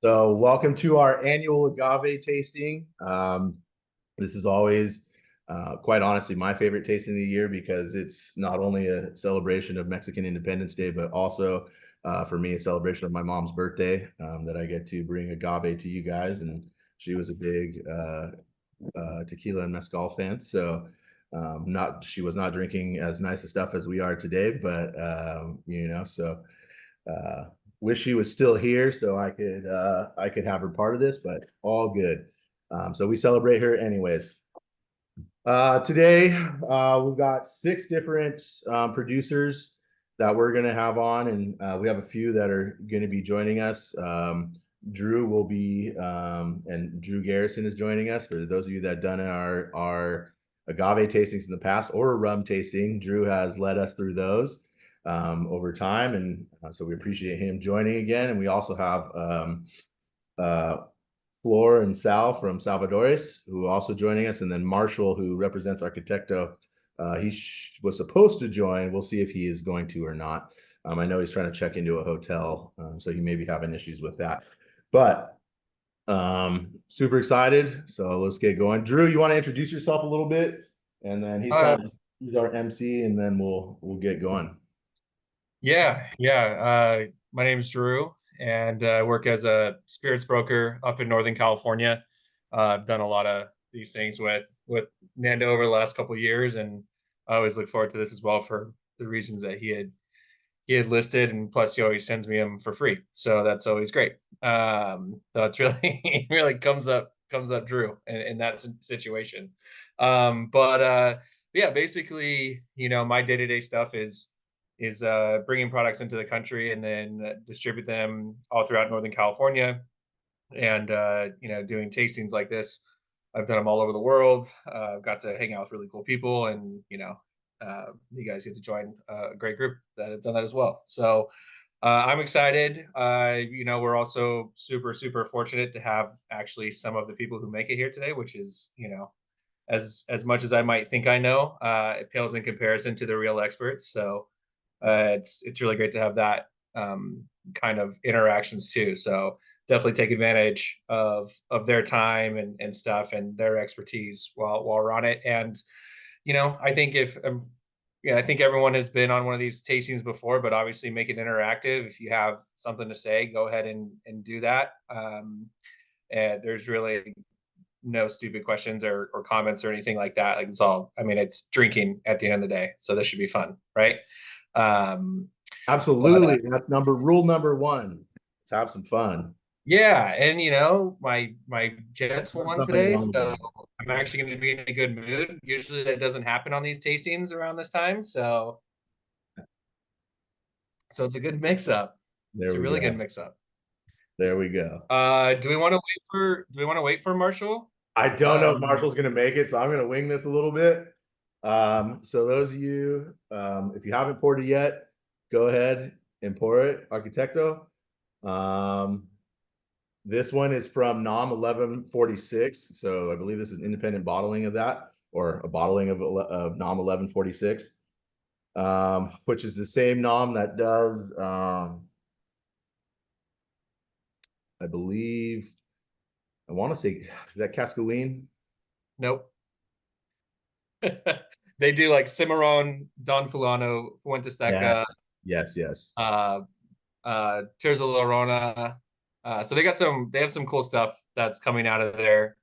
So, welcome to our annual agave tasting. This is always, quite honestly, my favorite tasting of the year because it's not only a celebration of Mexican Independence Day, but also for me, a celebration of my mom's birthday that I get to bring agave to you guys. And she was a big tequila and mezcal fan. So, she was not drinking as nice a stuff as we are today, but so uh, wish she was still here so I could have her part of this, but all good. So we celebrate her anyways. Today we've got six different producers that we're going to have on, and we have a few that are going to be joining us. Drew will be, and Drew Garrison is joining us. For those of you that have done our agave tastings in the past or a rum tasting, Drew has led us through those over time, and so we appreciate him joining again. And we also have Flor and Sal from Salvadores, who are also joining us, and then Marshall, who represents Arquitecto. He was supposed to join. We'll see if he is going to or not. I know he's trying to check into a hotel, so he may be having issues with that. But super excited. So let's get going. Drew, you want to introduce yourself a little bit, and then he's our MC, and then we'll get going. Yeah. My name's Drew, and I work as a spirits broker up in Northern California. I've done a lot of these things with Nando over the last couple of years, and I always look forward to this as well for the reasons that he had listed, and plus he always sends me them for free, so that's always great. So it's really really comes up Drew in that situation. But yeah, basically, my day-to-day stuff is bringing products into the country and then distribute them all throughout Northern California, and doing tastings like this. I've done them all over the world. I've got to hang out with really cool people, and you guys get to join a great group that have done that as well. So I'm excited. We're also super super fortunate to have actually some of the people who make it here today, which is as much as I might think I know, it pales in comparison to the real experts. So it's really great to have that kind of interactions too. So definitely take advantage of their time and stuff and their expertise while we're on it. And I think if I think everyone has been on one of these tastings before, but obviously make it interactive. If you have something to say, go ahead and do that. And there's really no stupid questions or comments or anything like that. Like, it's drinking at the end of the day. So this should be fun, right? Um, Absolutely. That's rule number one. Let's have some fun. yeah, and my Jets won Nothing today, wrong with so that. I'm actually going to be in a good mood. Usually that doesn't happen on these tastings around this time, so it's a good mix up. It's There a we really good go. mix up. There we go. Do we want to wait for Marshall? I don't know if Um, Marshall's going to make it, so I'm going to wing this a little bit. So those of you, if you haven't poured it yet, go ahead and pour it, Arquitecto. Um, this one is from NOM 1146. So I believe this is an independent bottling of that, or a bottling of NOM 1146, which is the same NOM that does, I believe, I want to say, is that Cascaween? nope. They do like Cimarron, Don Fulano, Fuente Yes. Seca, Yes, yes. uh, Terza Llorona. So they have some cool stuff that's coming out of there.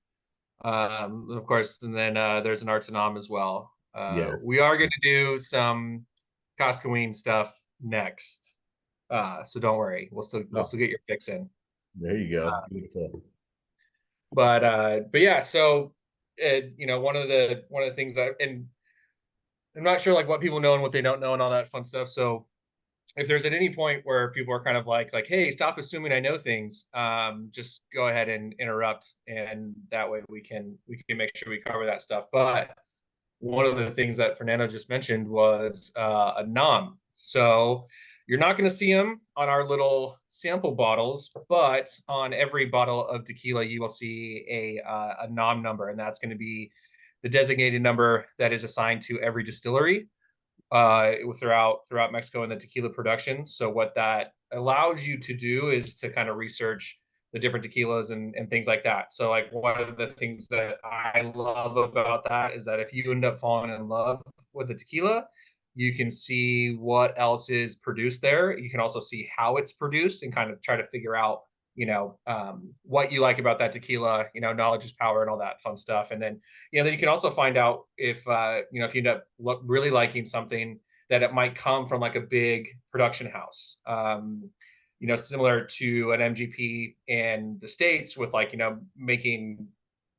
Of course, and then there's an Artanam as well. Yes. We are going to do some Coscaween stuff next, so don't worry. We'll Oh, still get your fix in. there you go. Beautiful. But yeah, so one of the things and I'm not sure like what people know and what they don't know and all that fun stuff. So if there's at any point where people are kind of like, hey, stop assuming I know things, just go ahead and interrupt, and that way we can make sure we cover that stuff. But one of the things that Fernando just mentioned was a nom. So you're not going to see them on our little sample bottles, but on every bottle of tequila, you will see a nom number, and that's going to be the designated number that is assigned to every distillery throughout Mexico in the tequila production. So what that allows you to do is to kind of research the different tequilas and things like that. So like one of the things that I love about that is that if you end up falling in love with the tequila, you can see what else is produced there. You can also see how it's produced and kind of try to figure out, what you like about that tequila. Knowledge is power and all that fun stuff. And then, then you can also find out if, if you end up really liking something, that it might come from like a big production house. Similar to an MGP in the States with like, making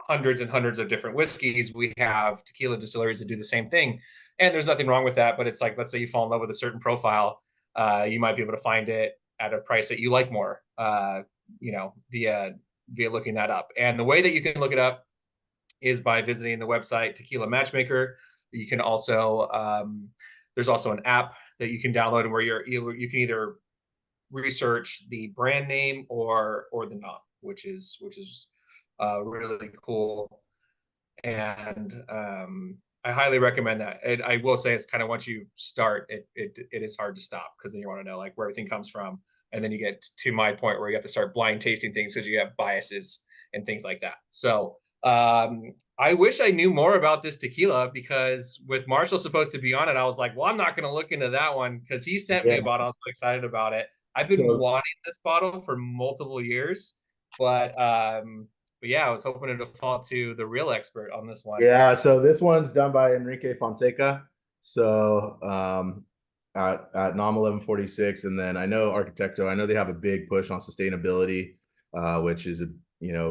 hundreds and hundreds of different whiskeys. We have tequila distilleries that do the same thing. And there's nothing wrong with that. But it's like, let's say you fall in love with a certain profile, you might be able to find it at a price that you like more, via looking that up. And the way that you can look it up is by visiting the website Tequila Matchmaker. You can also, there's also an app that you can download where you can either research the brand name or the nom, which is really cool. And I highly recommend that. And I will say it's kind of, once you start, it is hard to stop, because then you want to know like where everything comes from. And then you get to my point where you have to start blind tasting things because you have biases and things like that. So I wish I knew more about this tequila, because with Marshall supposed to be on it, I was like, well, I'm not going to look into that one, because he sent me a bottle. I was so excited about it. I've been wanting this bottle for multiple years, but yeah, I was hoping to default to the real expert on this one. Yeah, so this one's done by Enrique Fonseca. So at NOM 1146, and then I know Arquitecto. I know they have a big push on sustainability, which is a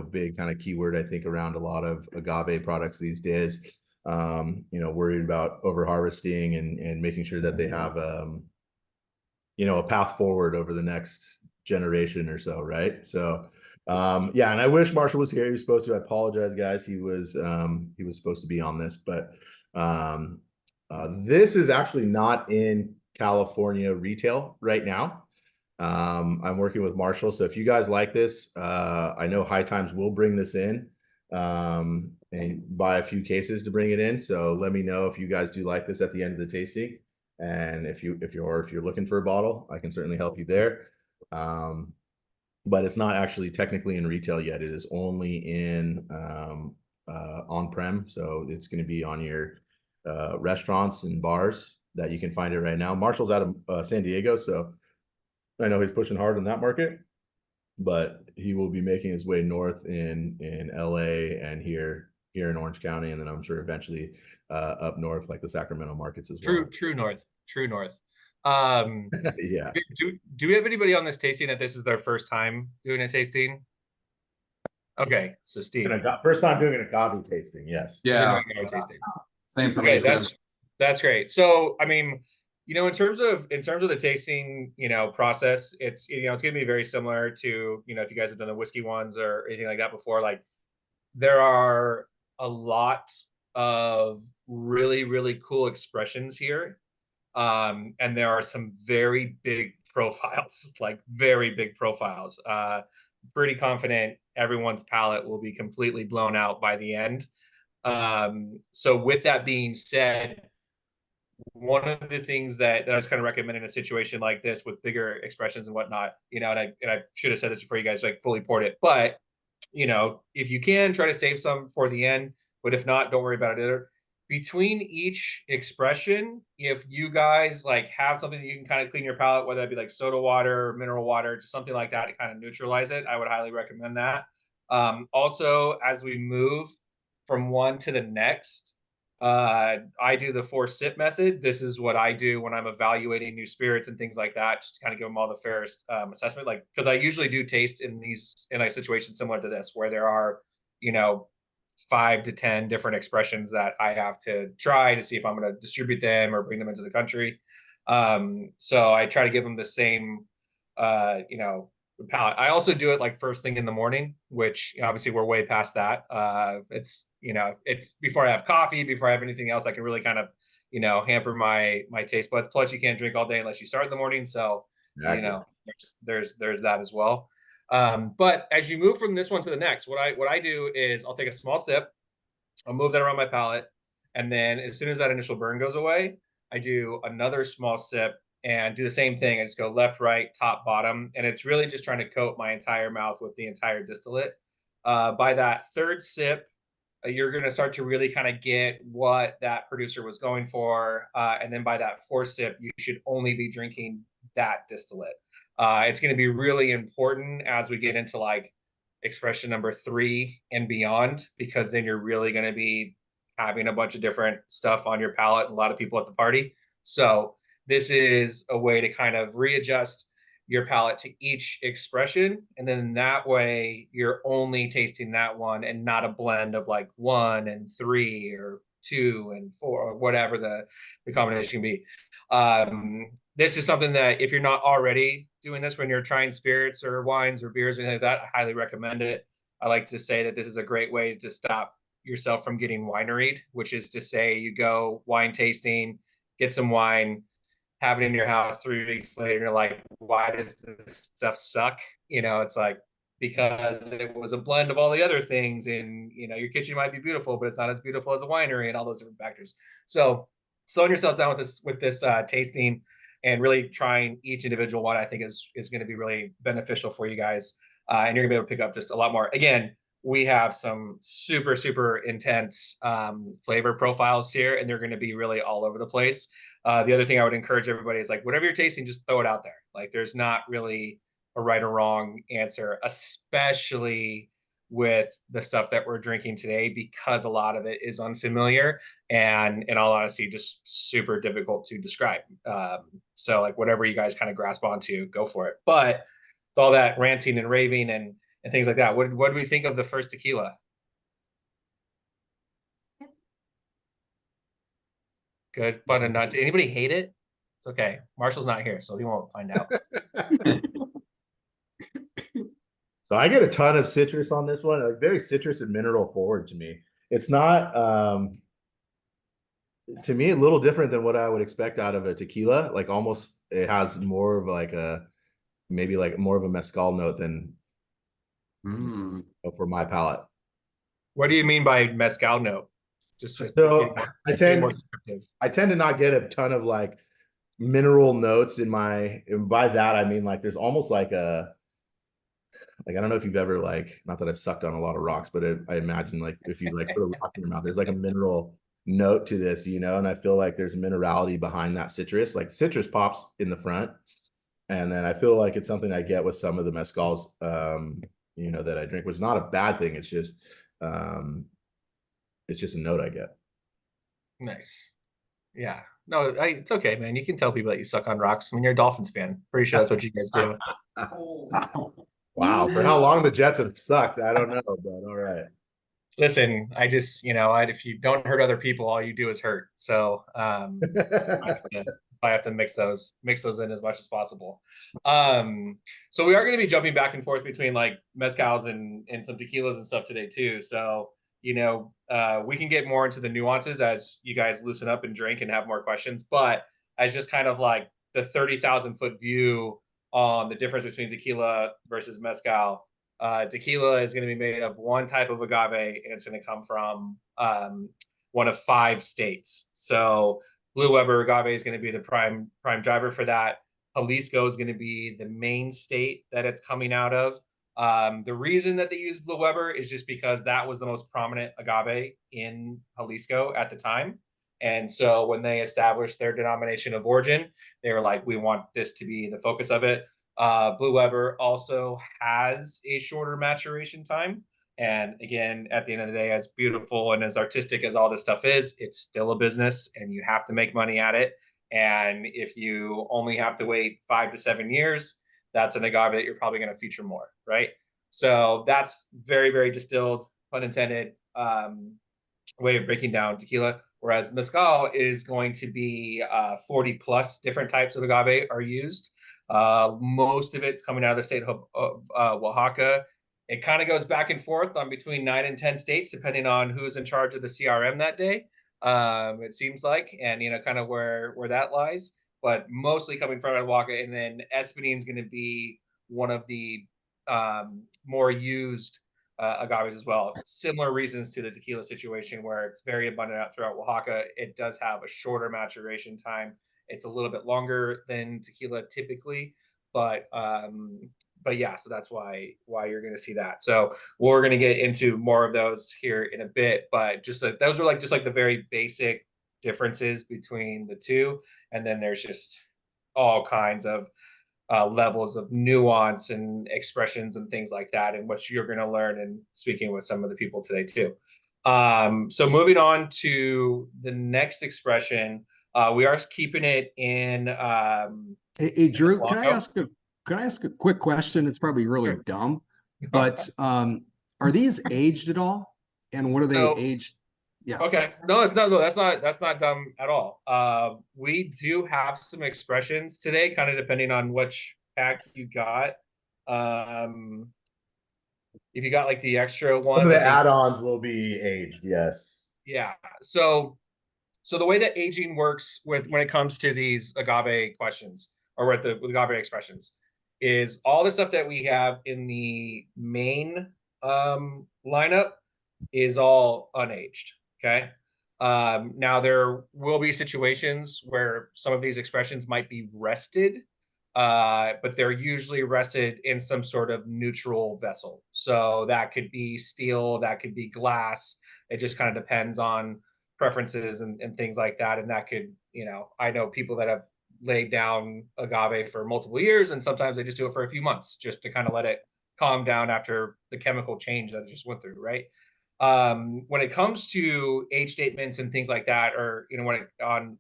big kind of keyword, I think, around a lot of agave products these days. Worried about over harvesting and making sure that they have a path forward over the next generation or so, right? So yeah, and I wish Marshall was here. He was supposed to. I apologize, guys. He was supposed to be on this, but this is actually not in California retail right now. I'm working with Marshall, so if you guys like this, I know High Times will bring this in and buy a few cases to bring it in. So let me know if you guys do like this at the end of the tasting, and if you're looking for a bottle, I can certainly help you there. But it's not actually technically in retail yet. It is only in on-prem, so it's going to be on your restaurants and bars that you can find it right now. Marshall's out of San Diego, so I know he's pushing hard in that market, but he will be making his way north in LA and here in Orange County, and then I'm sure eventually up north, like the Sacramento markets as well. True north. Yeah. Do we have anybody on this tasting that this is their first time doing a tasting? Okay, so Steve, first time doing an agave tasting. Yes. Yeah. Tasting. Same for me. That's great. So I mean, in terms of the tasting, process, it's it's gonna be very similar to if you guys have done the whiskey ones or anything like that before. Like, there are a lot of really, really cool expressions here. And there are some very big profiles, like very big profiles. Pretty confident everyone's palate will be completely blown out by the end. So with that being said, one of the things that I was kind of recommend in a situation like this with bigger expressions and whatnot, and I should have said this before you guys like fully poured it, but if you can, try to save some for the end, but if not, don't worry about it either. Between each expression, if you guys like have something that you can kind of clean your palate, whether that be like soda water or mineral water, just something like that to kind of neutralize it, I would highly recommend that. Also, as we move from one to the next, I do the 4-sip method. This is what I do when I'm evaluating new spirits and things like that, just to kind of give them all the fairest assessment. Like, because I usually do taste in a situation similar to this, where there are 5 to 10 different expressions that I have to try to see if I'm going to distribute them or bring them into the country. So I try to give them the same, palate. I also do it like first thing in the morning, which obviously we're way past that. It's before I have coffee, before I have anything else, I can really kind of, hamper my taste buds. Plus you can't drink all day unless you start in the morning. So, exactly. There's that as well. But as you move from this one to the next, what I do is I'll take a small sip, I'll move that around my palate, and then as soon as that initial burn goes away, I do another small sip and do the same thing. I just go left, right, top, bottom, and it's really just trying to coat my entire mouth with the entire distillate. By that third sip, you're going to start to really kind of get what that producer was going for. And then by that fourth sip, you should only be drinking that distillate. It's going to be really important as we get into like expression number 3 and beyond, because then you're really going to be having a bunch of different stuff on your palate and a lot of people at the party. So this is a way to kind of readjust your palate to each expression, and then that way you're only tasting that one and not a blend of like 1 and 3 or 2 and 4 or whatever the combination can be. This is something that if you're not already doing this when you're trying spirits or wines or beers or anything like that, I highly recommend it. I like to say that this is a great way to stop yourself from getting wineryed, which is to say you go wine tasting, get some wine, have it in your house 3 weeks later, you're like, why does this stuff suck? It's like, because it was a blend of all the other things, and your kitchen might be beautiful, but it's not as beautiful as a winery and all those different factors. So slowing yourself down with this tasting and really trying each individual one, I think is going to be really beneficial for you guys. And you're gonna be able to pick up just a lot more. Again, we have some super, super intense flavor profiles here, and they're going to be really all over the place. The other thing I would encourage everybody is like, whatever you're tasting, just throw it out there. Like, there's not really a right or wrong answer, especially with the stuff that we're drinking today, because a lot of it is unfamiliar and, in all honesty, just super difficult to describe. So like, whatever you guys kind of grasp onto, go for it. But with all that ranting and raving and things like that, what do we think of the first tequila? Good, but not. Anybody hate it? It's okay. Marshall's not here, so he won't find out. So I get a ton of citrus on this one, like very citrus and mineral forward to me. It's not, to me, a little different than what I would expect out of a tequila. Like almost, it has more of like maybe like more of a mezcal note than for my palate. What do you mean by mezcal note? Just so I tend more descriptive. I tend to not get a ton of like mineral notes in my, and by that I mean like there's almost like a, like, I don't know if you've ever like, not that I've sucked on a lot of rocks, but I imagine like if you like put a rock in your mouth, there's like a mineral note to this, and I feel like there's minerality behind that citrus. Like citrus pops in the front, and then I feel like it's something I get with some of the mezcals, that I drink, which is not a bad thing. It's just a note I get. Nice. Yeah. No, it's okay, man. You can tell people that you suck on rocks. I mean, you're a Dolphins fan. Pretty sure that's what you guys do. Wow. For how long the Jets have sucked, I don't know, but all right. Listen, I just, if you don't hurt other people, all you do is hurt. So I have to mix those in as much as possible. So we are going to be jumping back and forth between like mezcals and some tequilas and stuff today too. So, we can get more into the nuances as you guys loosen up and drink and have more questions. But as just kind of like the 30,000 foot view on the difference between tequila versus mezcal, tequila is going to be made of one type of agave, and it's going to come from one of 5 states. So Blue Weber agave is going to be the prime driver for that. Jalisco is going to be the main state that it's coming out of. The reason that they use Blue Weber is just because that was the most prominent agave in Jalisco at the time. And so when they established their denomination of origin, they were like, we want this to be the focus of it. Blue Weber also has a shorter maturation time. And again, at the end of the day, as beautiful and as artistic as all this stuff is, it's still a business and you have to make money at it. And if you only have to wait 5 to 7 years, that's an agave that you're probably going to feature more, right? So that's very, very distilled, pun intended, way of breaking down tequila. Whereas mezcal is going to be 40 plus different types of agave are used. Most of it's coming out of the state of Oaxaca. It kind of goes back and forth on between 9 and 10 states, depending on who's in charge of the CRM that day. It seems like, and kind of where that lies, but mostly coming from Oaxaca. And then Espadín is going to be one of the more used agaves as well. Similar reasons to the tequila situation, where it's very abundant out throughout Oaxaca. It does have a shorter maturation time, It's a little bit longer than tequila typically, but yeah, so that's why you're going to see that. So we're going to get into more of those here in a bit, but just like, those are like just like the very basic differences between the two, and then there's just all kinds of levels of nuance and expressions and things like that, and what you're going to learn and speaking with some of the people today too. So moving on to the next expression, we are keeping it in. Hey, Drew, Blanco. can I ask a quick question? It's probably really Sure. dumb, but are these aged at all? And what are they So, aged? Yeah. okay. No, it's not. No, that's not dumb at all. We do have some expressions today, kind of depending on which pack you got. Um, if you got like the extra Some ones, of I the think, add-ons will be aged, yes. yeah. So the way that aging works with when it comes to these agave questions, or with the agave expressions, is all the stuff that we have in the main lineup is all unaged. Okay. Now there will be situations where some of these expressions might be rested, but they're usually rested in some sort of neutral vessel. So that could be steel, that could be glass. It just kind of depends on preferences and things like that. And that could, I know people that have laid down agave for multiple years, and sometimes they just do it for a few months just to kind of let it calm down after the chemical change that it just went through, right? When it comes to age statements and things like that, or when it on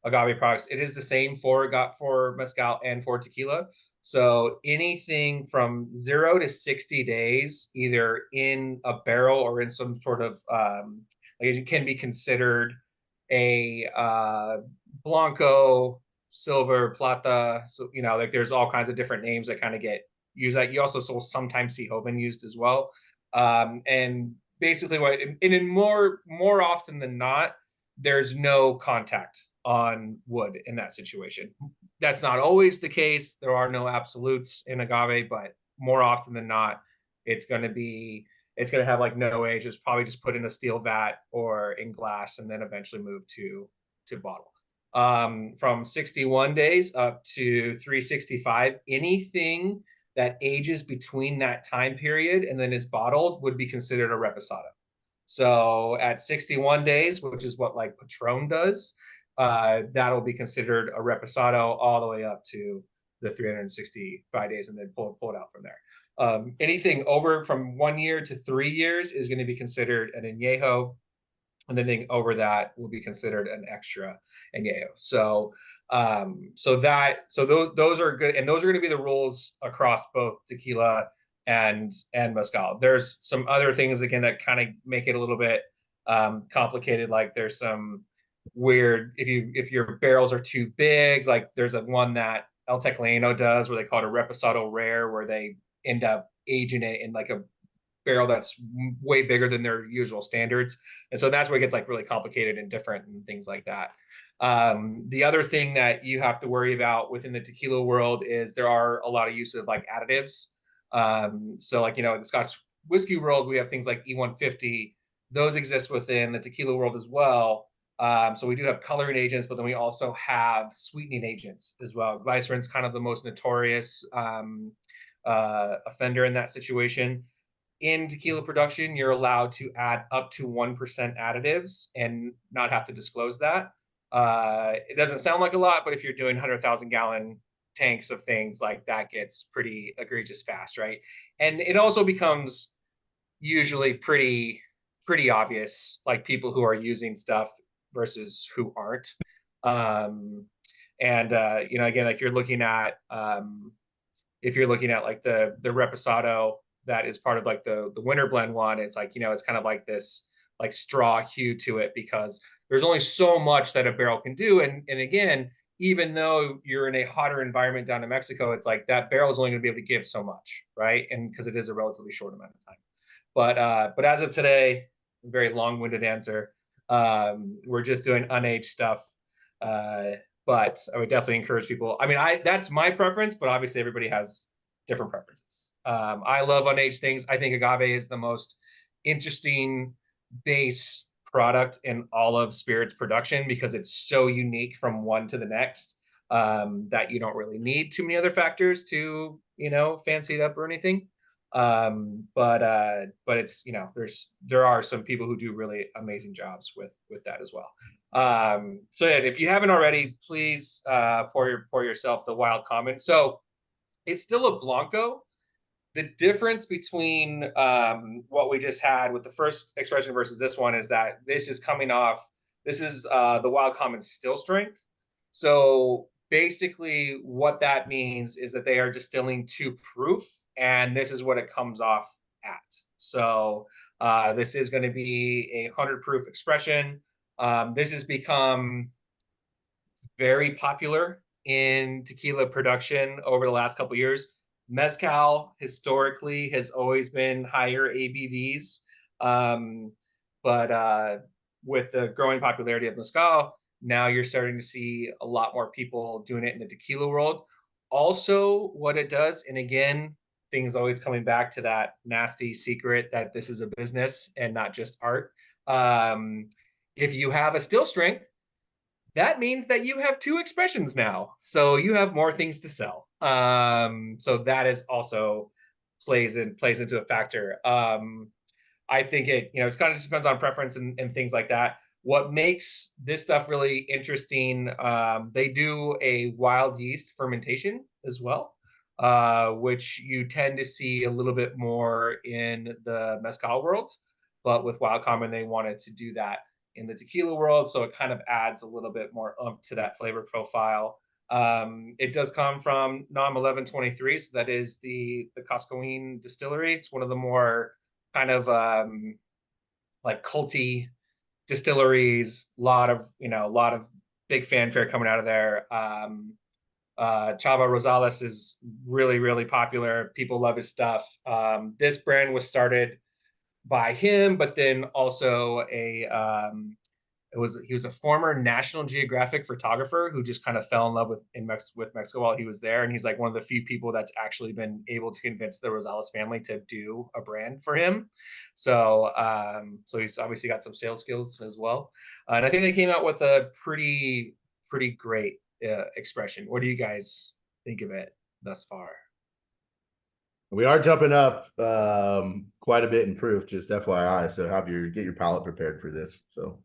agave products, it is the same for mezcal and for tequila. So anything from 0 to 60 days, either in a barrel or in some sort of like, it can be considered a Blanco, silver, plata. So like there's all kinds of different names that kind of get used. That you also sometimes see Joven used as well. And basically, more often than not, there's no contact on wood in that situation. That's not always the case. There are no absolutes in agave, but more often than not, it's going to have like no age. It's probably just put in a steel vat or in glass, and then eventually move to bottle. From 61 days up to 365, anything that ages between that time period and then is bottled would be considered a reposado. So at 61 days, which is what like Patron does, that'll be considered a reposado all the way up to the 365 days, and then pull it out from there. Anything over from 1 year to 3 years is going to be considered an añejo, and then anything over that will be considered an extra añejo. So those are good, and those are going to be the rules across both tequila and mezcal. There's some other things again that kind of make it a little bit complicated. Like there's some weird, if your barrels are too big, like there's a one that El Tecleno does where they call it a reposado rare, where they end up aging it in like a barrel that's way bigger than their usual standards. And so that's where it gets like really complicated and different and things like that. The other thing that you have to worry about within the tequila world is there are a lot of use of like additives. So like, in the Scotch whiskey world, we have things like E150. Those exist within the tequila world as well. So we do have coloring agents, but then we also have sweetening agents as well. Glycerin's kind of the most notorious offender in that situation. In tequila production, you're allowed to add up to 1% additives and not have to disclose that. It doesn't sound like a lot, but if you're doing 100,000 gallon tanks of things, like that gets pretty egregious fast, right? And it also becomes usually pretty obvious, like people who are using stuff versus who aren't. Again, like you're looking at if you're looking at like the reposado that is part of like the winter blend one, it's like, it's kind of like this like straw hue to it, because there's only so much that a barrel can do. And again, even though you're in a hotter environment down in Mexico, it's like that barrel is only going to be able to give so much, right? And because it is a relatively short amount of time. But as of today, very long-winded answer, we're just doing unaged stuff. But I would definitely encourage people. I mean, that's my preference, but obviously everybody has different preferences. I love unaged things. I think agave is the most interesting base product in all of spirits production because it's so unique from one to the next, that you don't really need too many other factors to, fancy it up or anything. But it's, there are some people who do really amazing jobs with that as well. So yeah, if you haven't already, please pour yourself the Wild Common. So it's still a Blanco. The difference between what we just had with the first expression versus this one is that this is the Wild Common still strength. So basically what that means is that they are distilling to proof, and this is what it comes off at. So this is going to be a 100 proof expression. This has become very popular in tequila production over the last couple of years. Mezcal historically has always been higher ABVs, but with the growing popularity of mezcal, now you're starting to see a lot more people doing it in the tequila world. Also, what it does, and again, things always coming back to that nasty secret that this is a business and not just art. If you have a still strength, that means that you have 2 expressions now, so you have more things to sell. So that is also plays into a factor. I think it kind of just depends on preference and things like that. What makes this stuff really interesting, they do a wild yeast fermentation as well, which you tend to see a little bit more in the mezcal worlds, but with Wild Common, they wanted to do that in the tequila world, so it kind of adds a little bit more oomph to that flavor profile. It does come from NOM 1123, so that is the Cazcanes distillery. It's one of the more kind of like culty distilleries. A lot of big fanfare coming out of there. Chava Rosales is really, really popular. People love his stuff. This brand was started by him, but then also he was a former National Geographic photographer who just kind of fell in love with Mexico while he was there, and he's like one of the few people that's actually been able to convince the Rosales family to do a brand for him. So he's obviously got some sales skills as well, and I think they came out with a pretty great expression. What do you guys think of it thus far? We are jumping up quite a bit in proof, just FYI. So get your palate prepared for this. So,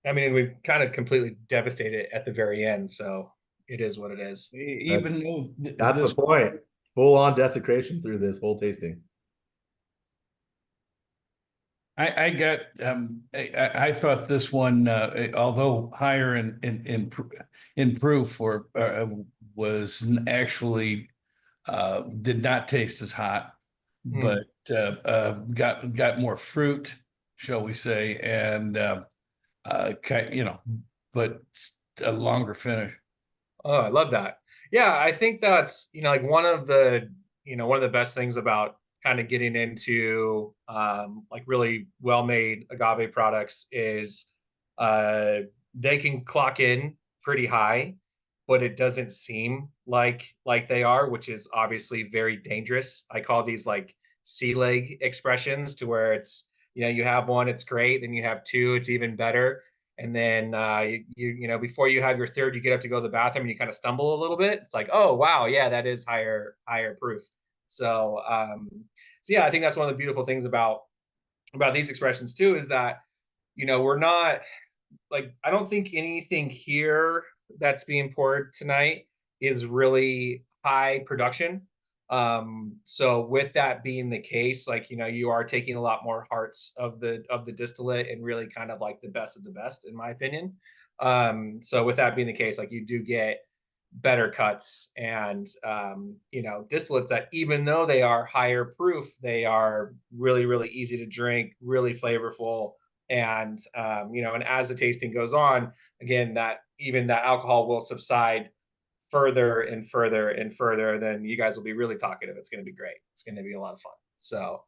I mean, we kind of completely devastated it at the very end, so it is what it is. Even though that's the point. Full on desecration through this whole tasting. I thought this one, although higher in proof, was actually did not taste as hot, but got more fruit, shall we say, and but a longer finish. Oh, I love that. Yeah, I think that's like one of the best things about kind of getting into like really well-made agave products is they can clock in pretty high, but it doesn't seem like they are, which is obviously very dangerous. I call these like sea leg expressions, to where it's you have one, it's great, then you have 2, it's even better, and then you before you have your 3rd, you get up to go to the bathroom and you kind of stumble a little bit. It's like, oh wow, yeah, that is higher proof. So yeah, I think that's one of the beautiful things about these expressions too, is that we're not like, I don't think anything here that's being poured tonight is really high production. So with that being the case, like you are taking a lot more hearts of the distillate and really kind of like the best of the best, in my opinion. So with that being the case, like you do get better cuts and distillates that, even though they are higher proof, they are really, really easy to drink, really flavorful, and and as the tasting goes on, again, that alcohol will subside further and further and further, then you guys will be really talkative. It's going to be great. It's going to be a lot of fun. So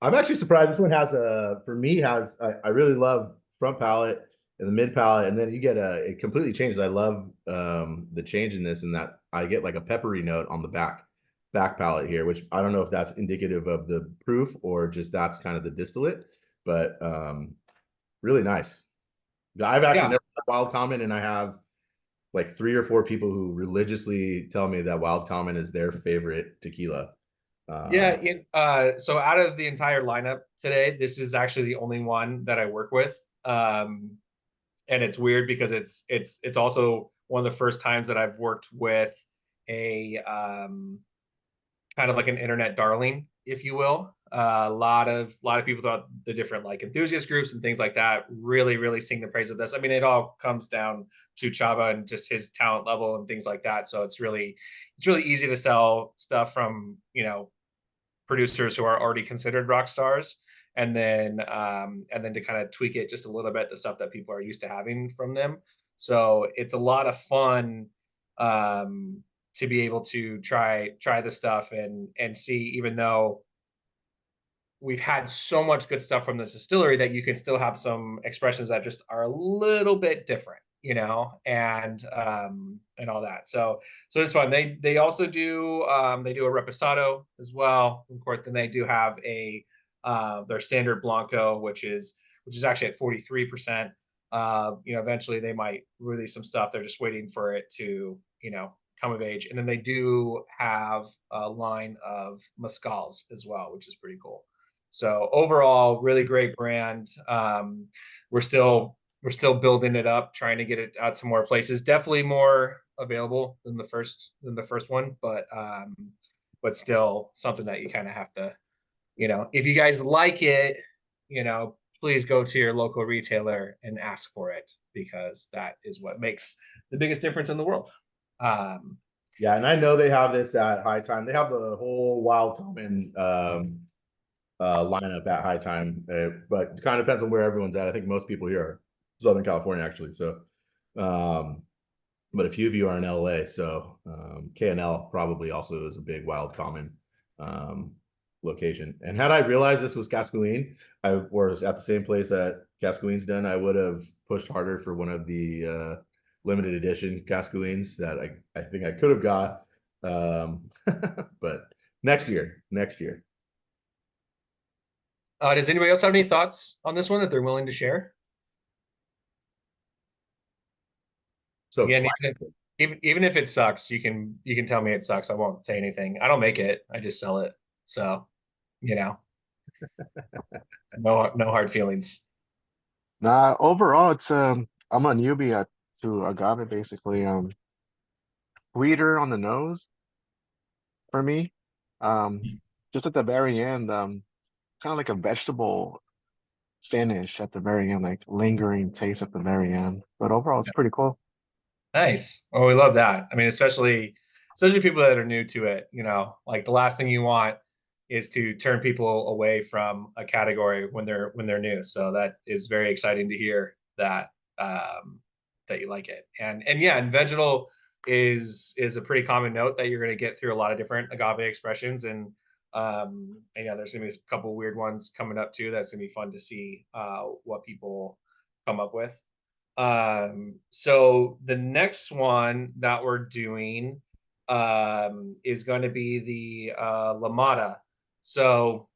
I'm actually surprised this one has I really love front palate and the mid palate, and then you get it completely changes. I love the change in this, and that I get like a peppery note on the back. back palate here, which I don't know if that's indicative of the proof or just that's kind of the distillate, but really nice. I've actually never had Wild Common, and I have like 3 or 4 people who religiously tell me that Wild Common is their favorite tequila. So out of the entire lineup today, this is actually the only one that I work with. And it's weird because it's also one of the first times that I've worked with a kind of like an internet darling, if you will. A lot of people thought the different like enthusiast groups and things like that really sing the praise of this. I mean, it all comes down to Chava and just his talent level and things like that. So it's really easy to sell stuff from, you know, producers who are already considered rock stars, and then to kind of tweak it just a little bit, the stuff that people are used to having from them. So it's a lot of fun to be able to try the stuff and see, even though we've had so much good stuff from this distillery, that you can still have some expressions that just are a little bit different, you know, and all that. So it's fun. They also do they do a reposado as well. Of course, then they do have a their standard Blanco, which is actually at 43%. You know, eventually they might release some stuff. They're just waiting for it to, you know, come of age. And then they do have a line of mezcals as well, which is pretty cool. So overall, really great brand. We're still building it up, trying to get it out to more places. Definitely more available than the first one, but still something that you kind of have to, you know, if you guys like it, you know, please go to your local retailer and ask for it, because that is what makes the biggest difference in the world. Yeah, and I know they have this at High Time. They have the whole Wild Common lineup at High Time, but it kind of depends on where everyone's at. I think most people here are Southern California, actually. So, but a few of you are in LA. So KNL probably also is a big Wild Common location. And had I realized this was Cascouin, I was at the same place that Cascouin's done, I would have pushed harder for one of the limited edition Cascouins that I think I could have got. But next year. Does anybody else have any thoughts on this one that they're willing to share? So again, even if it sucks, you can tell me it sucks. I won't say anything. I don't make it. I just sell it. So, you know, no hard feelings. Nah, overall, it's I'm a newbie to agave basically. Sweeter on the nose for me. Just at the very end, kind of like a vegetable finish at the very end, like lingering taste at the very end. But overall, it's pretty cool. Nice. Well, we love that. I mean, especially people that are new to it, you know, like the last thing you want is to turn people away from a category when they're new. So that is very exciting to hear that that you like it. And yeah, and vegetal is a pretty common note that you're going to get through a lot of different agave expressions. And yeah, there's going to be a couple weird ones coming up too. That's going to be fun to see what people come up with. So the next one that we're doing is going to be the Lamata. So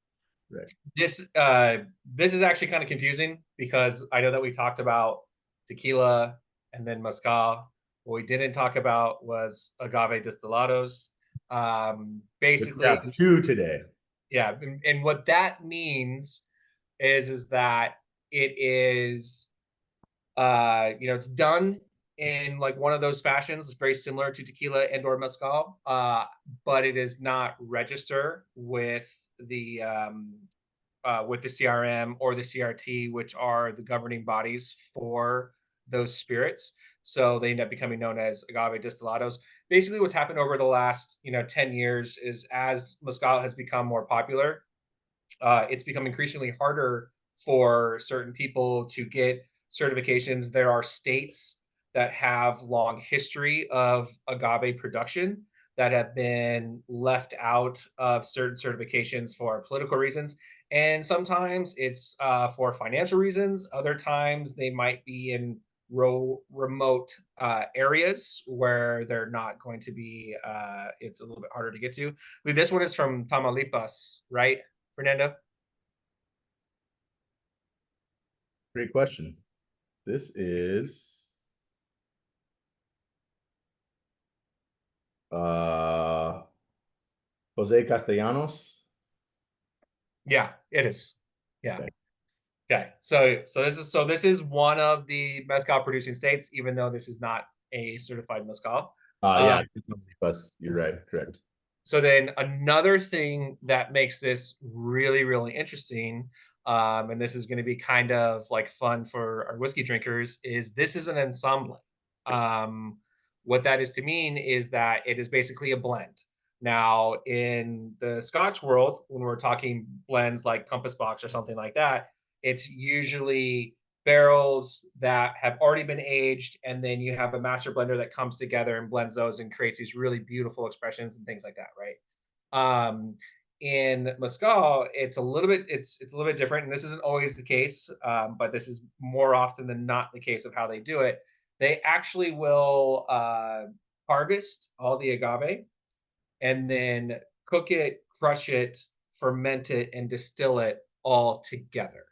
right. This is actually kind of confusing, because I know that we talked about tequila and then mezcal. What we didn't talk about was agave destilados. Basically, we have 2 today. Yeah, and what that means is that it is you know, it's done in like one of those fashions. It's very similar to tequila and or mezcal, but it is not register with the CRM or the CRT, which are the governing bodies for those spirits. So they end up becoming known as agave destilados. Basically, what's happened over the last 10 years is, as mezcal has become more popular, it's become increasingly harder for certain people to get certifications. There are states that have long history of agave production that have been left out of certain certifications for political reasons. And sometimes it's for financial reasons. Other times they might be in remote areas where they're not going to be, it's a little bit harder to get to. I believe this one is from Tamaulipas, right, Fernando? Great question. This is Jose Castellanos. Yeah, it is. Yeah. Okay. Okay. So this is one of the mezcal producing states, even though this is not a certified mezcal. Yeah, you're right. Correct. So then another thing that makes this really, really interesting, and this is going to be kind of like fun for our whiskey drinkers, is this is an ensemble. What that is to mean is that it is basically a blend. Now, in the Scotch world, when we're talking blends like Compass Box or something like that, it's usually barrels that have already been aged, and then you have a master blender that comes together and blends those and creates these really beautiful expressions and things like that, right? In mezcal, it's a little bit different, and this isn't always the case, but this is more often than not the case of how they do it. They actually will harvest all the agave and then cook it, crush it, ferment it, and distill it all together.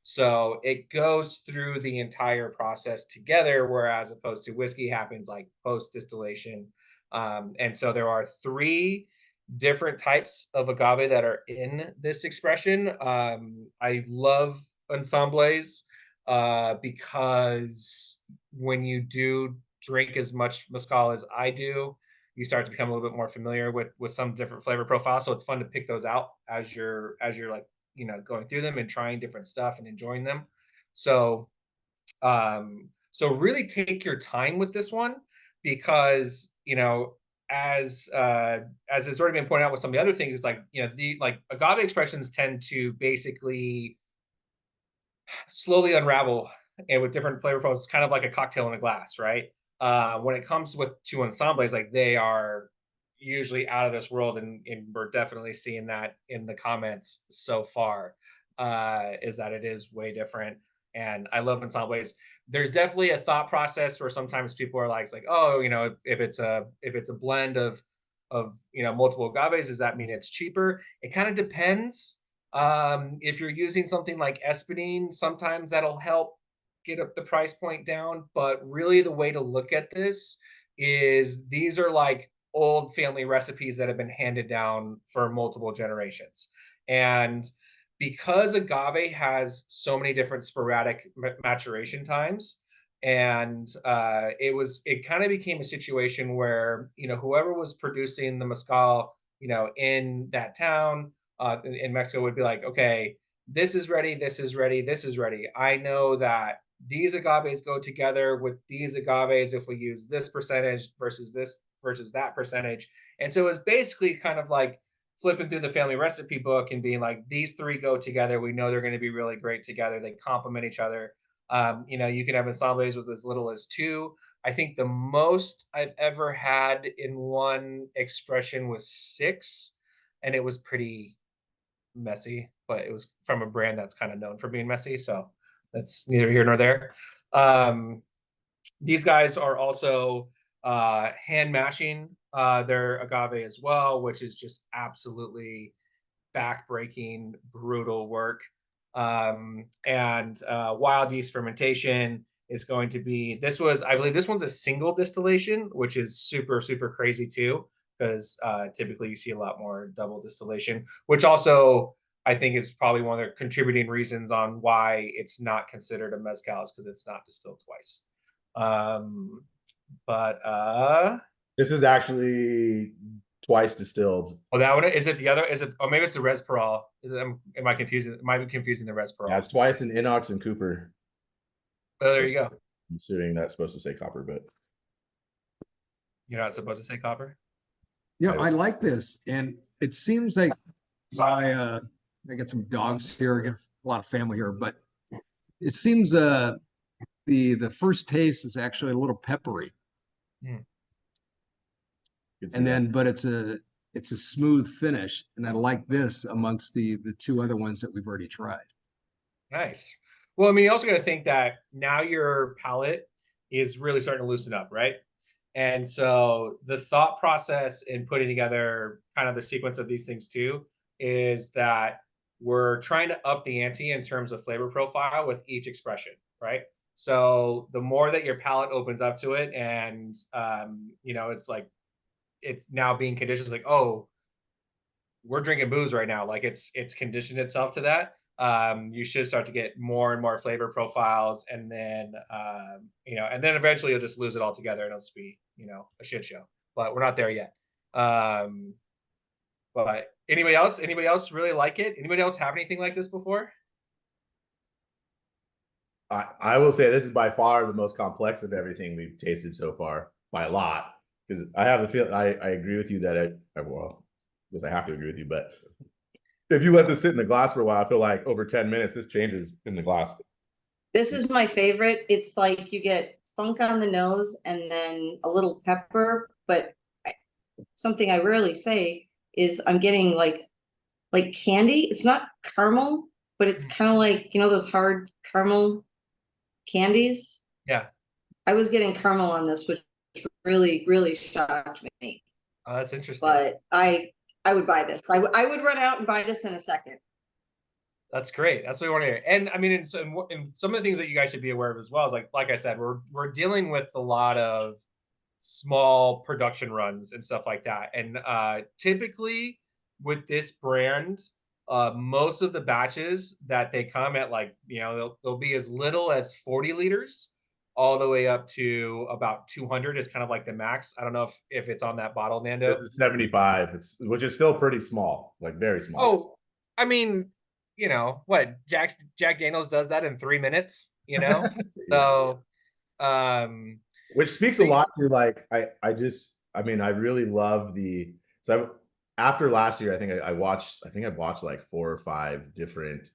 So it goes through the entire process together, whereas opposed to whiskey happens like post distillation. And so there are 3 different types of agave that are in this expression. I love ensembles because when you do drink as much mezcal as I do, you start to become a little bit more familiar with some different flavor profiles. So it's fun to pick those out as you're like, you know, going through them and trying different stuff and enjoying them. So so really take your time with this one, because, you know, as it's already been pointed out with some of the other things, it's like, you know, the like agave expressions tend to basically slowly unravel and with different flavor profiles, kind of like a cocktail in a glass, right? When it comes to ensembles, like they are usually out of this world, and we're definitely seeing that in the comments so far, is that it is way different. And I love ensembles. There's definitely a thought process where sometimes people are like, it's like, oh, you know, if it's a blend of you know, multiple agaves, does that mean it's cheaper? It kind of depends. If you're using something like espadine, sometimes that'll help get up the price point down. But really, the way to look at this is these are like old family recipes that have been handed down for multiple generations. And because agave has so many different sporadic maturation times, and it kind of became a situation where, you know, whoever was producing the mezcal, you know, in that town in Mexico would be like, okay, this is ready, this is ready, this is ready. I know that these agaves go together with these agaves if we use this percentage versus that percentage. And so it's basically kind of like flipping through the family recipe book and being like, these 3 go together. We know they're going to be really great together. They complement each other. You know, you can have ensembles with as little as 2. I think the most I've ever had in one expression was 6, and it was pretty messy, but it was from a brand that's kind of known for being messy. So that's neither here nor there. These guys are also hand mashing their agave as well, which is just absolutely back-breaking, brutal work. And wild yeast fermentation is going to be, I believe this one's a single distillation, which is super, super crazy too, because typically you see a lot more double distillation, which also I think is probably one of the contributing reasons on why it's not considered a mezcal, is because it's not distilled twice. But this is actually twice distilled. Oh, that one is it? The other is it? Oh, maybe it's the Rezpiral. Is it? Am I confusing? Am I confusing the Rezpiral? Yeah, it's twice in inox and Cooper. Oh, there you go. I'm assuming that's supposed to say copper, but You're not supposed to say copper. Yeah, I like this, and it seems like I got some dogs here, I got a lot of family here, but it seems the first taste is actually a little peppery, and then but it's a smooth finish, and I like this amongst the 2 other ones that we've already tried. Nice. Well, I mean, you also got to think that now your palate is really starting to loosen up, right? And so the thought process in putting together kind of the sequence of these things too is that we're trying to up the ante in terms of flavor profile with each expression, right? So the more that your palate opens up to it, and it's like it's now being conditioned, like, oh, we're drinking booze right now. Like it's conditioned itself to that. You should start to get more and more flavor profiles, and then and then eventually you'll just lose it all together, and it'll just be a shit show. But we're not there yet. But anybody else? Anybody else really like it? Anybody else have anything like this before? I will say this is by far the most complex of everything we've tasted so far by a lot. Because I have the feel I agree with you that well, because I have to agree with you, but if you let this sit in the glass for a while, I feel like over 10 minutes, this changes in the glass. This is my favorite. It's like you get funk on the nose and then a little pepper, but something I rarely say is I'm getting like candy. It's not caramel, but it's kind of like, those hard caramel candies. Yeah. I was getting caramel on this, which really, really shocked me. Oh, that's interesting. But I would buy this. I would run out and buy this in a second. That's great. That's what we want to hear. And I mean, and some of the things that you guys should be aware of as well is like I said, we're dealing with a lot of small production runs and stuff like that. And typically with this brand, most of the batches that they come at, like, they'll be as little as 40 liters all the way up to about 200 is kind of like the max. I don't know if it's on that bottle, Nando. This is 75, which is still pretty small, like very small. Oh, I mean, what Jack Daniels does that in 3 minutes, Yeah. So which speaks a lot to like I really love after last year, I think I've watched like 4 or 5 different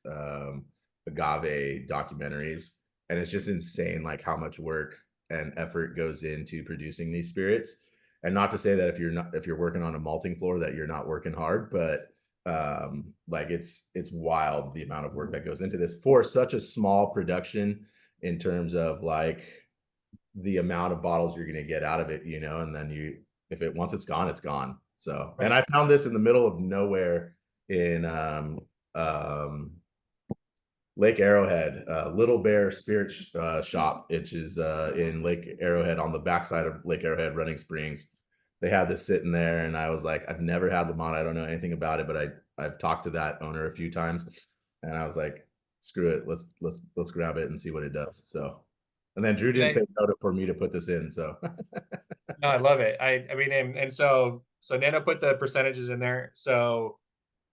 agave documentaries, and it's just insane like how much work and effort goes into producing these spirits. And not to say that if you're working on a malting floor that you're not working hard, but like it's wild the amount of work that goes into this for such a small production in terms of like the amount of bottles you're going to get out of it, and then once it's gone, it's gone. So, and I found this in the middle of nowhere in Lake Arrowhead, Little Bear Spirit Shop, which is in Lake Arrowhead, on the backside of Lake Arrowhead, Running Springs. They had this sitting there, and I was like, I've never had Lamata. I don't know anything about it, but I've talked to that owner a few times, and I was like, screw it, let's grab it and see what it does. So, and then Drew didn't say no for me to put this in. So, no, I love it. I mean, and so Nano put the percentages in there. So,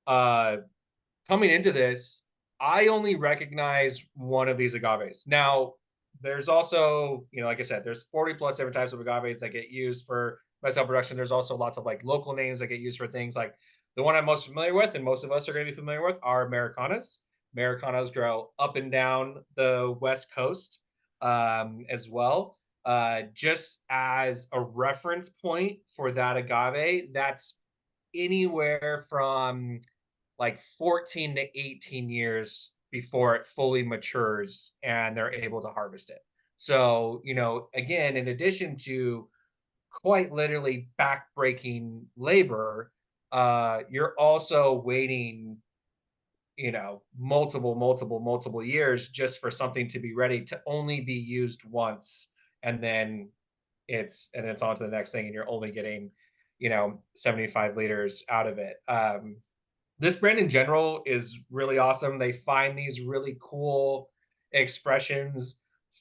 coming into this, I only recognize one of these agaves. Now, there's also, like I said, there's 40 plus different types of agaves that get used for mezcal production. There's also lots of like local names that get used for things. Like the one I'm most familiar with, and most of us are going to be familiar with, are Americanas. Americanas grow up and down the West Coast as well. Just as a reference point for that agave, that's anywhere from like 14 to 18 years before it fully matures and they're able to harvest it. So, again, in addition to quite literally back-breaking labor, you're also waiting, multiple years just for something to be ready to only be used once, and then it's on to the next thing, and you're only getting 75 liters out of it. This brand in general is really awesome. They find these really cool expressions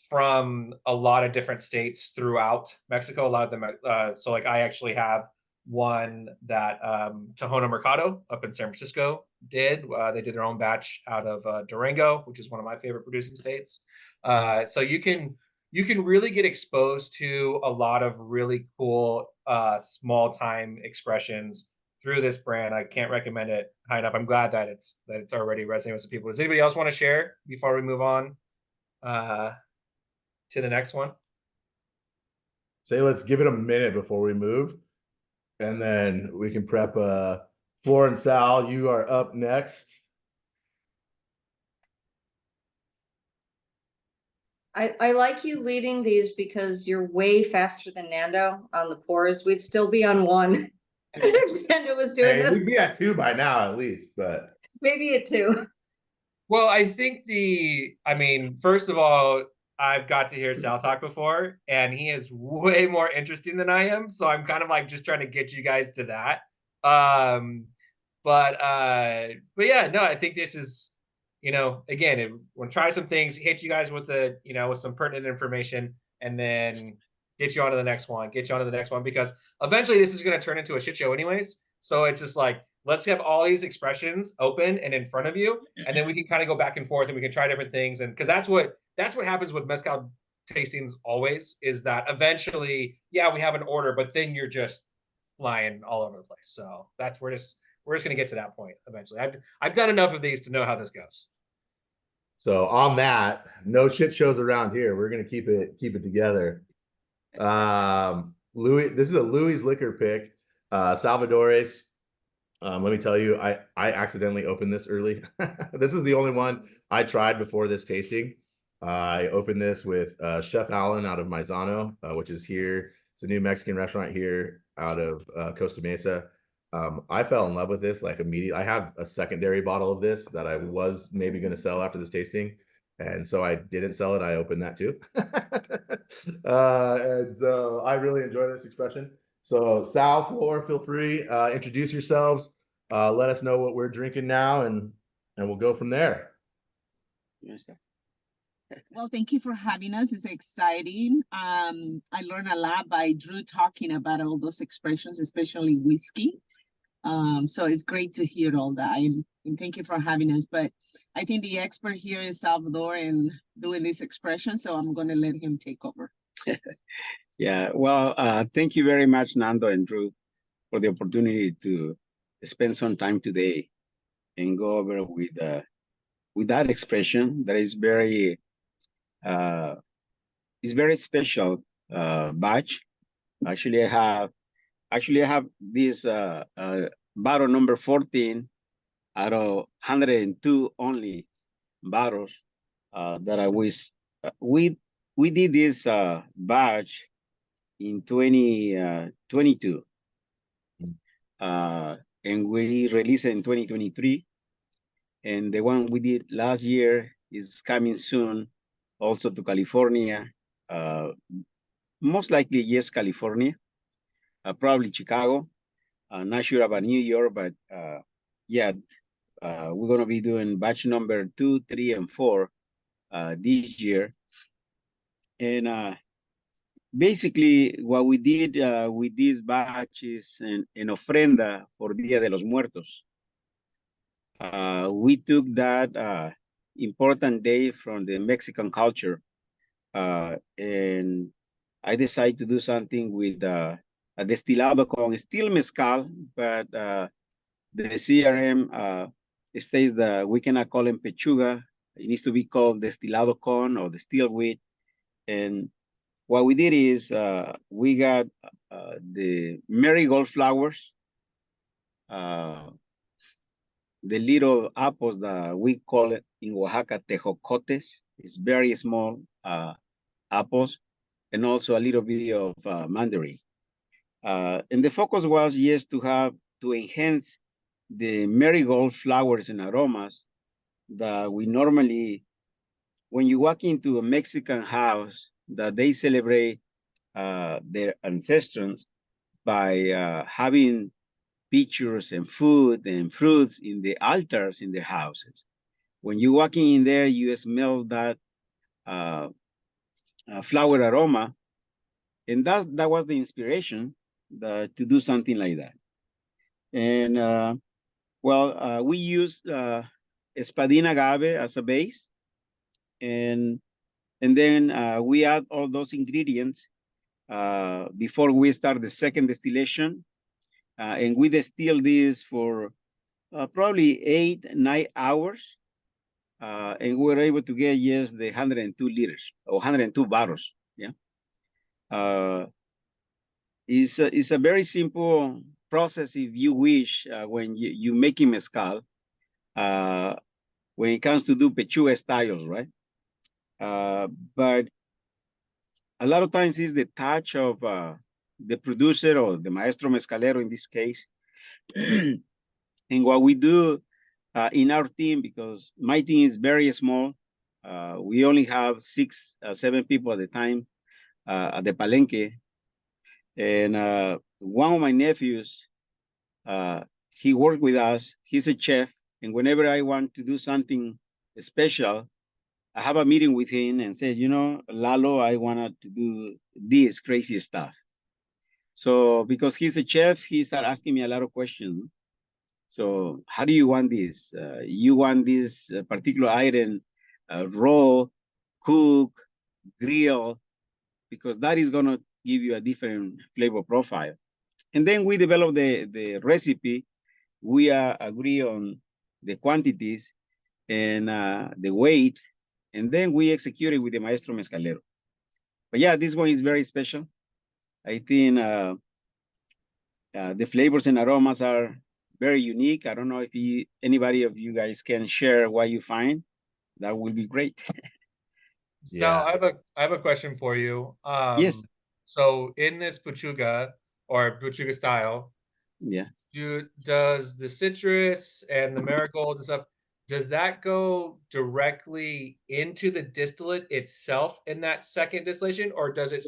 from a lot of different states throughout Mexico. A lot of them, so like I actually have one that Tohono Mercado up in San Francisco did. They did their own batch out of Durango, which is one of my favorite producing states. So you can really get exposed to a lot of really cool small time expressions through this brand. I can't recommend it high enough. I'm glad that it's already resonating with some people. Does anybody else want to share before we move on to the next one? Say let's give it a minute before we move, and then we can prep. Flor and Sal, you are up next. I like you leading these because you're way faster than Nando on the pours. We'd still be on one. If Nando was doing Hey, we'd this, be at 2 by now at least, but maybe at 2. Well, I think first of all, I've got to hear Sal talk before, and he is way more interesting than I am. So I'm kind of like just trying to get you guys to that. But yeah, no, I think this is, again, we'll try some things, hit you guys with with some pertinent information, and then get you on to the next one, because eventually this is going to turn into a shit show anyways. So it's just like, let's have all these expressions open and in front of you, and then we can kind of go back and forth and we can try different things. And because that's what happens with mezcal tastings always, is that eventually, yeah, we have an order, but then you're just flying all over the place. So we're just going to get to that point eventually. I've done enough of these to know how this goes. so on that, no shit shows around here. We're gonna keep it together. Louis, this is a Louis liquor pick. Salvadores. Let me tell you, I accidentally opened this early. This is the only one I tried before this tasting. I opened this with Chef Allen out of Maizano, which is here. It's a new Mexican restaurant here out of Costa Mesa. I fell in love with this like immediately. I have a secondary bottle of this that I was maybe going to sell after this tasting, and so I didn't sell it. I opened that too. And so I really enjoy this expression. So Sal, Flor, feel free, introduce yourselves, let us know what we're drinking now, and we'll go from there. Yes, sir. Well, thank you for having us. It's exciting. I learned a lot by Drew talking about all those expressions, especially whiskey. So it's great to hear all that, and thank you for having us. But I think the expert here is Salvador in doing this expression, so I'm going to let him take over. Yeah, well, thank you very much, Nando and Drew, for the opportunity to spend some time today and go over with that expression that is very special batch. Actually, I have this bottle number 14 out of 102 only bottles that I was we did this batch in 2022, and we released it in 2023, and the one we did last year is coming soon also to California, most likely yes, California, probably Chicago, not sure about New York, but yeah, we're going to be doing batch number 2, 3, and 4 this year. And basically what we did with this batch is an ofrenda por Dia de los Muertos. We took that important day from the Mexican culture, and I decided to do something with a destilado con still mezcal, but the CRM states that we cannot call him pechuga. It needs to be called destilado con or distilled wheat. And what we did is we got the marigold flowers, the little apples that we call it in Oaxaca tejocotes. It's very small apples, and also a little bit of mandarin. And the focus was just to enhance the marigold flowers and aromas that we normally, when you walk into a Mexican house, that they celebrate their ancestors by having pictures and food and fruits in the altars in their houses. When you walking in there, you smell that flower aroma, and that was the inspiration to do something like that. And we used espadín agave as a base, and then we add all those ingredients before we start the second distillation, and we distill this for probably 8-9 hours, and we're able to get just the 102 liters or 102 bottles. Yeah, it's a very simple process if you wish when you making mezcal. When it comes to do pechuga styles, right? But a lot of times it's the touch of the producer or the maestro mezcalero in this case. And what we do in our team, because my team is very small, we only have 6, 7 people at the time at the palenque. And one of my nephews, he worked with us. He's a chef. And whenever I want to do something special, I have a meeting with him and says, you know, Lalo, I wanted to do this crazy stuff. So because he's a chef, he started asking me a lot of questions. So how do you want this? You want this particular item raw, cook, grill, because that is going to give you a different flavor profile. And then we develop the recipe. We agree on the quantities and the weight, and then we execute it with the maestro mezcalero. But yeah, this one is very special. I think the flavors and aromas are very unique. I don't know if anybody of you guys can share what you find. That will be great. Sal, Yeah. I have a question for you. Yes. So in this pechuga or pechuga style, Yeah. does the citrus and the marigolds and stuff, does that go directly into the distillate itself in that second distillation, or does it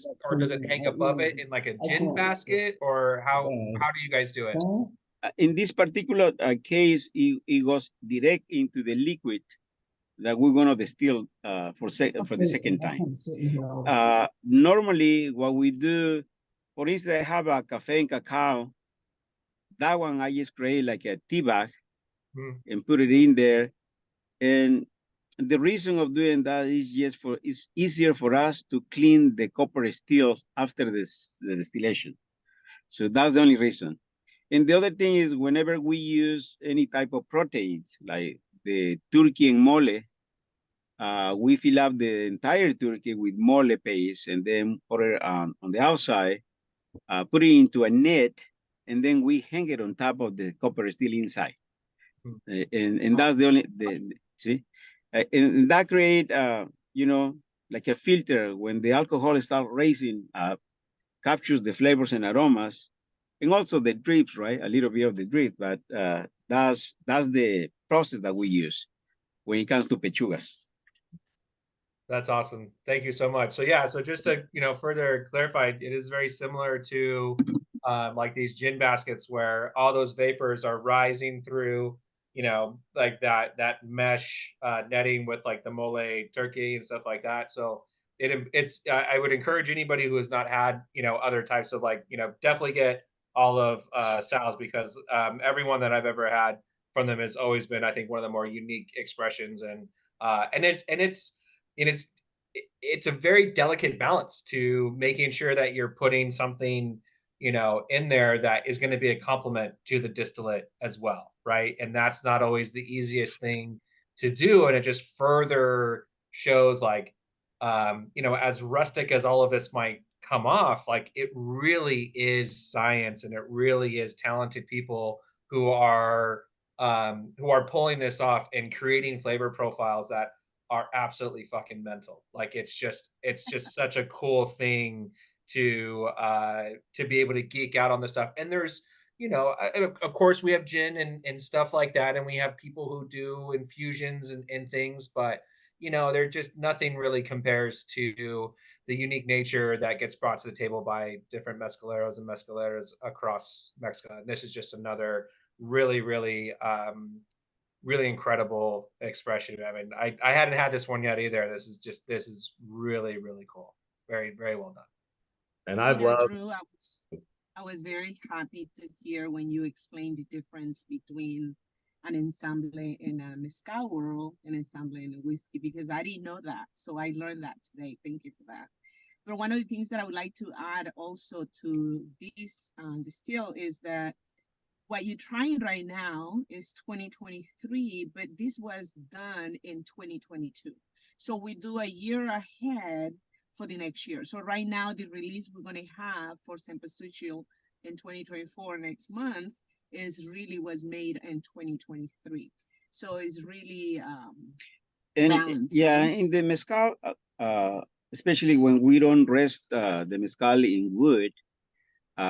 hang above it in like a gin basket, or how do you guys do it? In this particular case, it goes direct into the liquid that we're going to distill for the second time. Normally, what we do, for instance, I have a cafe and cacao. That one I just create like a tea bag and put it in there. And the reason of doing that is just it's easier for us to clean the copper stills after the distillation. So that's the only reason. And the other thing is whenever we use any type of proteins, like the turkey and mole, we fill up the entire turkey with mole paste and then put it on the outside, put it into a net, and then we hang it on top of the copper still inside. And that's the only, see? And that create, you know, like a filter when the alcohol starts raising, captures the flavors and aromas, and also the drips, right? A little bit of the drip, but that's the process that we use when it comes to pechugas. That's awesome. Thank you so much. So yeah, so just to, you know, further clarify, it is very similar to like these gin baskets where all those vapors are rising through, you know, like that mesh netting with like the mole turkey and stuff like that. So it's I would encourage anybody who has not had, you know, other types of like, you know, definitely get all of Sal's, because everyone that I've ever had from them has always been, I think, one of the more unique expressions. And it's a very delicate balance to making sure that you're putting something, you know, in there that is going to be a complement to the distillate as well, right? And that's not always the easiest thing to do, and it just further shows like, you know, as rustic as all of this might come off, like it really is science, and it really is talented people who are pulling this off and creating flavor profiles that are absolutely fucking mental. Like it's just such a cool thing to be able to geek out on this stuff. And there's, you know, of course we have gin and stuff like that, and we have people who do infusions and things, but you know, they're just, nothing really compares to the unique nature that gets brought to the table by different mezcaleros and mezcaleras across Mexico. And this is just another really, really really incredible expression. I mean, I hadn't had this one yet either. This is really, really cool. Very, very well done. And I've You know, loved. Drew, I was very happy to hear when you explained the difference between an ensemble in a mezcal world and ensemble in a whiskey, because I didn't know that. So I learned that today. Thank you for that. But one of the things that I would like to add also to this distill is that what you're trying right now is 2023, but this was done in 2022. So we do a year ahead for the next year. So right now, the release we're going to have for Cempasúchil in 2024 next month was made in 2023. So it's really and balanced, yeah, right? in the mezcal, especially when we don't rest the mezcal in wood,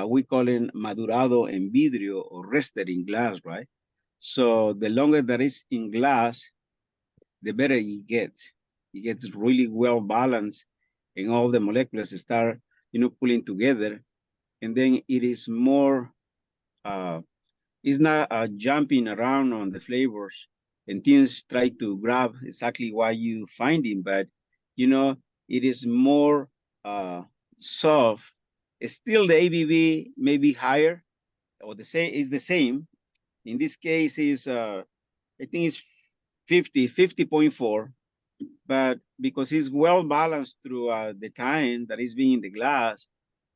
we call it madurado en vidrio or rested in glass, right? So the longer that is in glass, the better it gets. It gets really well balanced, and all the molecules start, pulling together, and then it is more. It's not jumping around on the flavors, and things try to grab exactly what you finding, but it is more soft. Still, the ABV may be higher, or the same is the same. In this case, is I think it's 50.4, but because it's well balanced through the time that is being in the glass,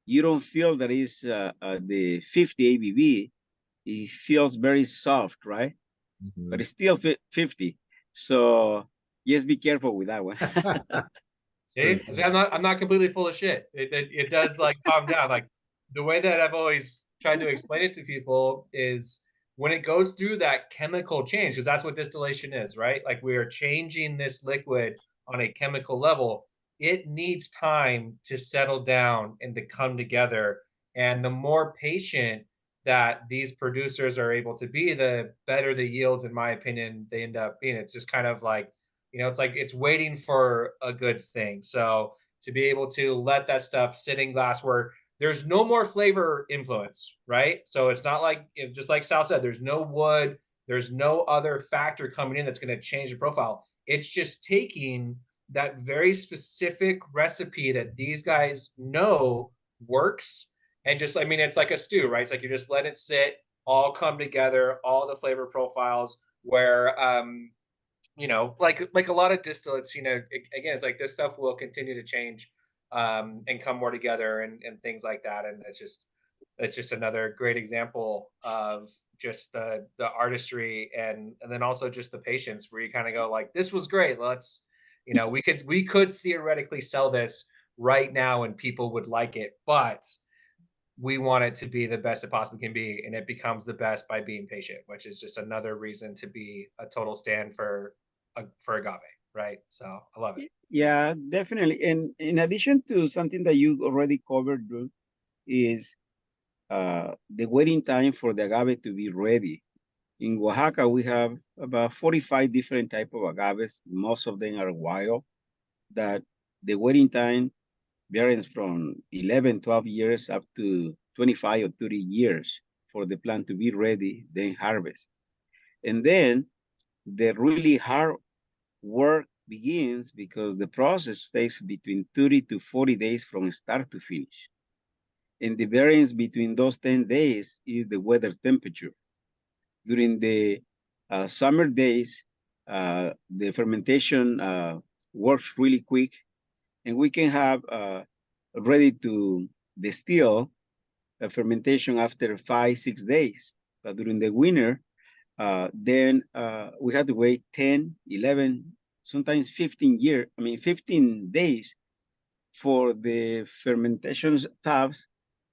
you don't feel that is the 50 ABV. It feels very soft, right? Mhm. But it's still 50. So just be careful with that one. See, I'm not completely full of shit. It does like calm down. Like the way that I've always tried to explain it to people is when it goes through that chemical change, because that's what distillation is, right? Like we are changing this liquid on a chemical level. It needs time to settle down and to come together. And the more patient that these producers are able to be, the better the yields, in my opinion, they end up being. It's just kind of like, it's like it's waiting for a good thing. So to be able to let that stuff sit in glass where there's no more flavor influence, right? So it's not like, just like Sal said, there's no wood, there's no other factor coming in that's going to change the profile. It's just taking that very specific recipe that these guys know works. And just, I mean, it's like a stew, right? It's like you just let it sit, all come together, all the flavor profiles where, like a lot of distillates, again, it's like this stuff will continue to change and come more together and things like that. And it's just another great example of just the artistry and then also just the patience where you kind of go like, this was great. Let's, we could theoretically sell this right now and people would like it, but we want it to be the best it possibly can be, and it becomes the best by being patient, which is just another reason to be a total stand for agave, right? So I love it. Yeah, definitely. And in addition to something that you already covered, Drew, is the waiting time for the agave to be ready. In Oaxaca, we have about 45 different type of agaves. Most of them are wild. That the waiting time varies from 11, 12 years up to 25 or 30 years for the plant to be ready, then harvest. And then the really hard work begins because the process takes between 30 to 40 days from start to finish. And the variance between those 10 days is the weather temperature. During the summer days, the fermentation works really quick, and we can have ready to distill a fermentation after 5-6 days. But during the winter, then we had to wait 10, 11, sometimes 15 days for the fermentation tabs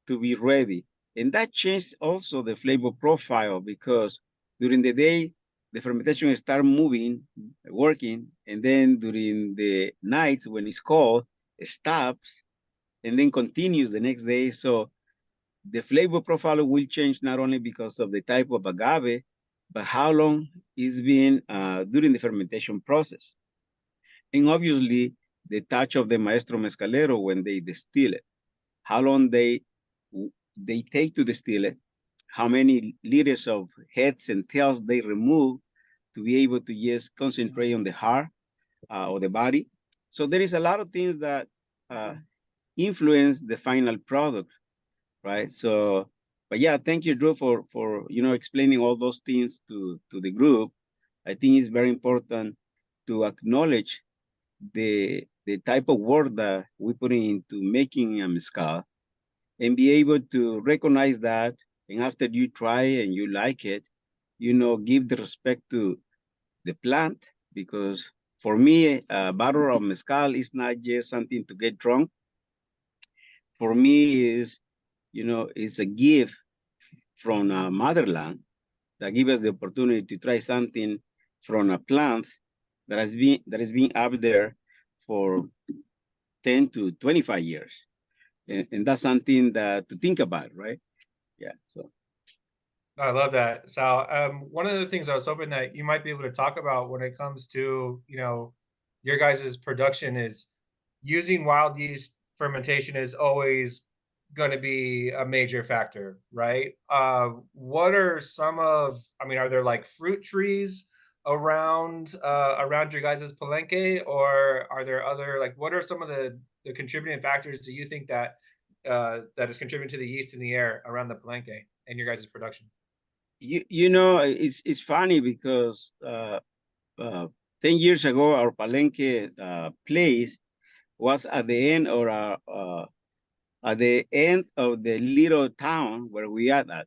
to be ready. And that changed also the flavor profile because during the day, the fermentation start moving, working, and then during the nights when it's cold, it stops and then continues the next day. So the flavor profile will change not only because of the type of agave, but how long it's been during the fermentation process. And obviously, the touch of the maestro mezcalero when they distill it, how long they take to distill it, how many liters of heads and tails they remove to be able to just concentrate on the heart or the body. So there is a lot of things that influence the final product, right? So, but yeah, thank you, Drew, for explaining all those things to the group. I think it's very important to acknowledge the type of work that we put into making a mezcal and be able to recognize that. And after you try and you like it, give the respect to the plant, because for me, a bottle of mezcal is not just something to get drunk. For me, it's a gift from motherland that gives us the opportunity to try something from a plant that has been up there for 10 to 25 years. And that's something that to think about, right? Yeah, so. I love that, Sal. One of the things I was hoping that you might be able to talk about when it comes to, your guys' production is using wild yeast fermentation is always going to be a major factor, right? What are some of, are there like fruit trees around your guys' palenque, or are there other, like, what are some of the contributing factors do you think that that is contributing to the yeast in the air around the palenque and your guys' production? It's funny because 10 years ago, our Palenque place was at the end at the end of the little town where we are at.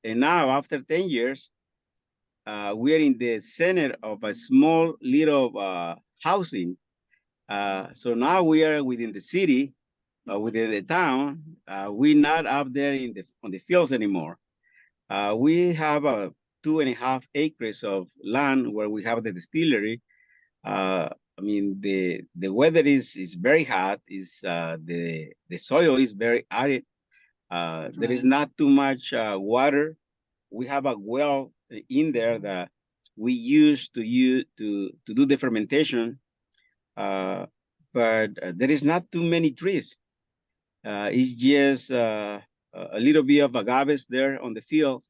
And now, after 10 years, we are in the center of a small little housing. So now we are within the city, within the town. We're not up there on the fields anymore. We have 2.5 acres of land where we have the distillery. The weather is very hot. The soil is very arid. There is not too much water. We have a well in there that we use to do the fermentation, but there is not too many trees. It's just a little bit of agaves there on the field.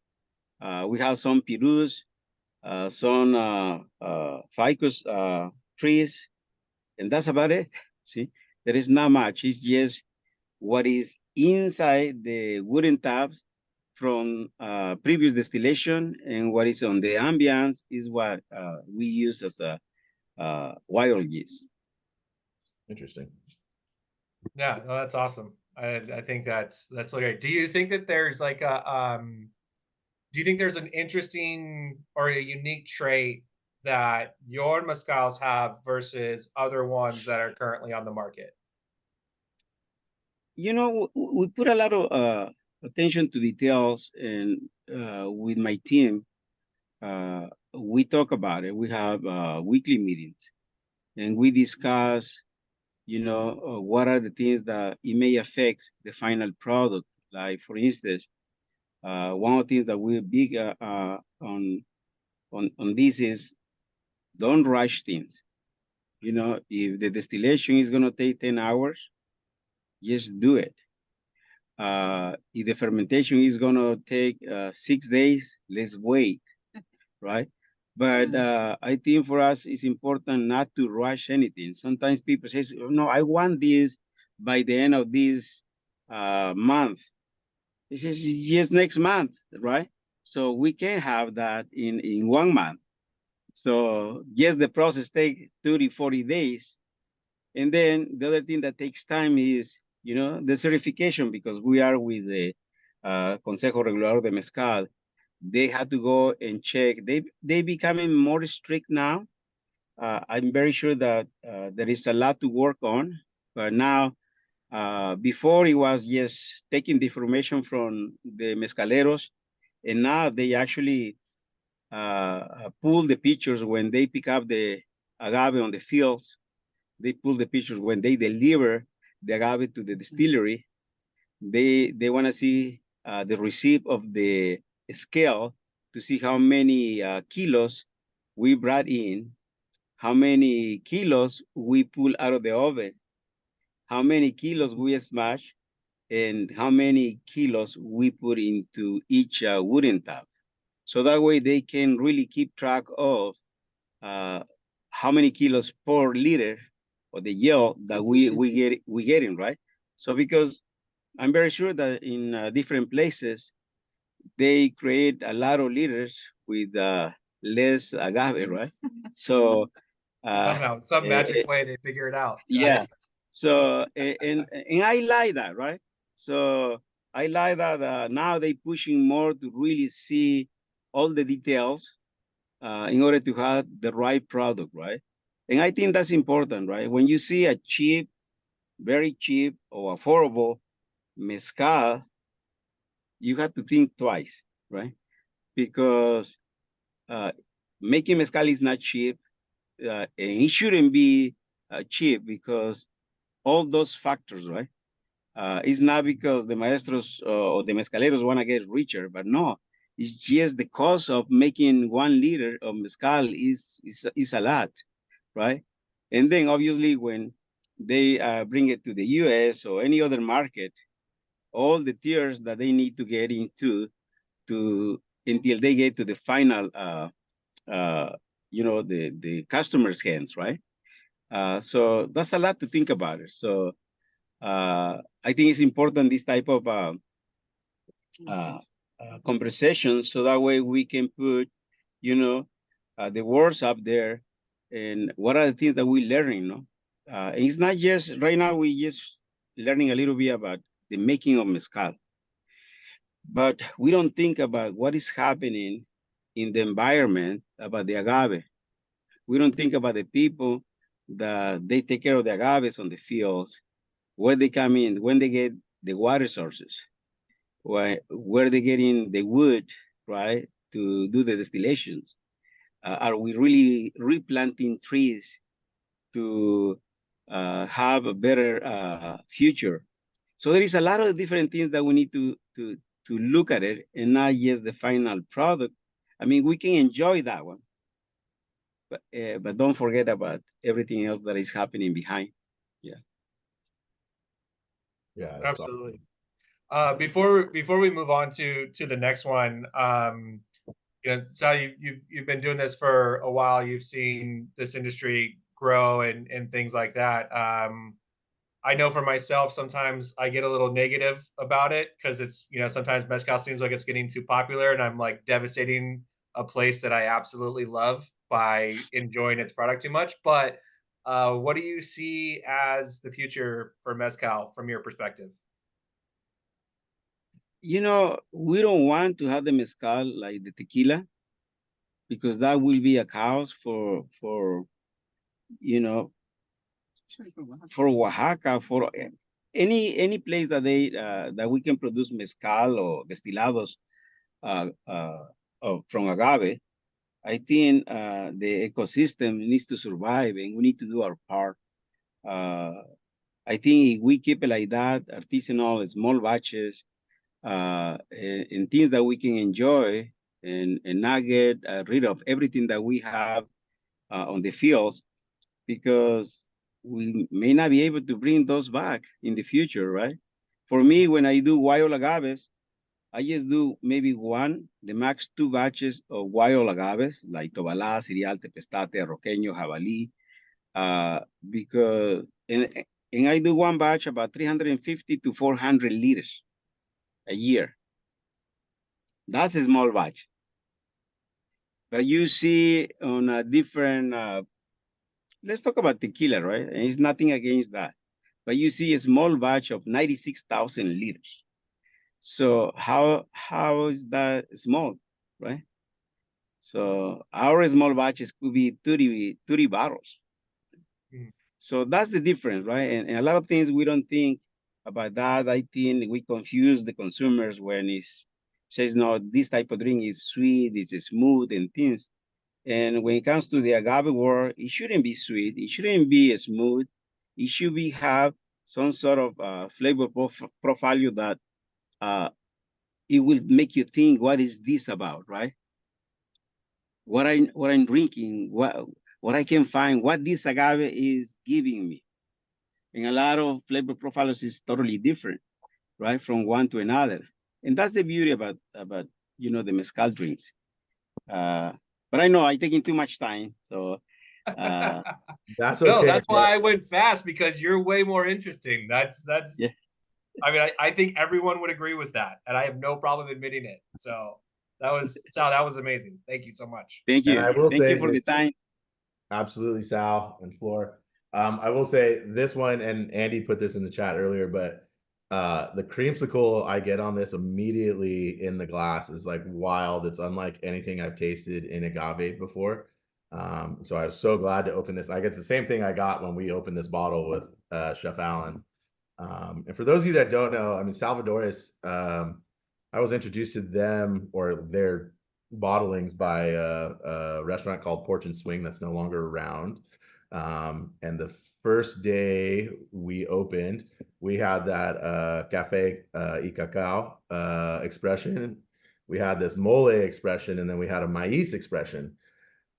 We have some pirus, some ficus trees, and that's about it. See, there is not much. It's just what is inside the wooden tabs from previous distillation, and what is on the ambience is what we use as a wild yeast. Interesting. Yeah, no, that's awesome. I think that's great. Do you think that there's like do you think there's an interesting or a unique trait that your mezcals have versus other ones that are currently on the market? We put a lot of attention to details, and with my team, we talk about it. We have weekly meetings, and we discuss, what are the things that it may affect the final product. Like, for instance, one of the things that we're big on this is don't rush things. If the distillation is going to take 10 hours, just do it. If the fermentation is going to take 6 days, let's wait, right? But I think for us, it's important not to rush anything. Sometimes people say, no, I want this by the end of this month. It says, yes, next month, right? So we can have that in 1 month. So yes, the process takes 30, 40 days. And then the other thing that takes time is, the certification, because we are with the Consejo Regulador de Mezcal. They had to go and check. They becoming more strict now. I'm very sure that there is a lot to work on. But now, before it was just taking the information from the mezcaleros, and now they actually pull the pictures when they pick up the agave on the fields. They pull the pictures when they deliver the agave to the distillery. They want to see the receipt of the scale to see how many kilos we brought in, how many kilos we pull out of the oven, how many kilos we smash, and how many kilos we put into each wooden tab. So that way they can really keep track of how many kilos per liter of the yield that we getting, right? So because I'm very sure that in different places, they create a lot of liters with less agave, right? So Somehow, some magic way they figure it out. yeah. So and I like that, right? So I like that now they pushing more to really see all the details in order to have the right product, right? And I think that's important, right? When you see a cheap, very cheap or affordable mezcal, you have to think twice, right? Because making mezcal is not cheap, and it shouldn't be cheap, because all those factors, right? It's not because the maestros or the mezcaleros want to get richer, but no, it's just the cost of making 1 liter of mezcal is a lot, right? And then obviously when they bring it to the US or any other market, all the tiers that they need to get into until they get to the final, the customer's hands, right? So that's a lot to think about it. So I think it's important this type of conversations, so that way we can put, the words up there, and what are the things that we're learning, no? And it's not just right now. We just learning a little bit about the making of mezcal, but we don't think about what is happening in the environment about the agave. We don't think about the people that they take care of the agaves on the fields, where they come in, when they get the water sources, where they get in the wood, right, to do the distillations. Are we really replanting trees to have a better future? So there is a lot of different things that we need to look at it, and not just the final product. I mean, we can enjoy that one, but don't forget about everything else that is happening behind. Yeah. Yeah, that's awesome. Absolutely. Before we move on to the next one, Sal, you've been doing this for a while. You've seen this industry grow and things like that. I know for myself, sometimes I get a little negative about it because it's, sometimes mezcal seems like it's getting too popular, and I'm like devastating a place that I absolutely love by enjoying its product too much. But what do you see as the future for mezcal from your perspective? We don't want to have the mezcal like the tequila, because that will be a cause for Oaxaca, for any place that that we can produce mezcal or destilados from agave. I think the ecosystem needs to survive, and we need to do our part. I think if we keep it like that, artisanal, small batches, and things that we can enjoy, and not get rid of everything that we have on the fields, because we may not be able to bring those back in the future, right? For me, when I do wild agaves, I just do maybe 1, the max 2 batches of wild agaves, like Tobalá, Cereal, Tepestate, Roqueño, Jabalí, because, and I do 1 batch about 350 to 400 liters a year. That's a small batch. But you see on a different, let's talk about tequila, right? And it's nothing against that. But you see a small batch of 96,000 liters. So how is that small, right? So our small batches could be 30 bottles. So that's the difference, right? And a lot of things we don't think about that. I think we confuse the consumers when it says, no, this type of drink is sweet, it's smooth and things. And when it comes to the agave world, it shouldn't be sweet, it shouldn't be smooth. It should have some sort of flavor profile that it will make you think, what is this about, right? What I'm drinking, what I can find, what this agave is giving me. And a lot of flavor profiles is totally different, right, from one to another. And that's the beauty about the mezcal drinks. But I know I'm taking too much time, so That's okay. No, that's why I went fast, because you're way more interesting. That's yeah. I mean, I think everyone would agree with that, and I have no problem admitting it. So Sal, that was amazing. Thank you so much. Thank you. And I will Thank say you for the time. Absolutely, Sal and Flor. I will say this one, and Andy put this in the chat earlier, but the creamsicle I get on this immediately in the glass is like wild. It's unlike anything I've tasted in agave before. So I was so glad to open this. I get the same thing I got when we opened this bottle with Chef Allen. And for those of you that don't know, I mean, Salvadores, I was introduced to them or their bottlings by a restaurant called Porch and Swing that's no longer around. And the first day we opened, we had that cafe y cacao expression. We had this mole expression, and then we had a maíz expression,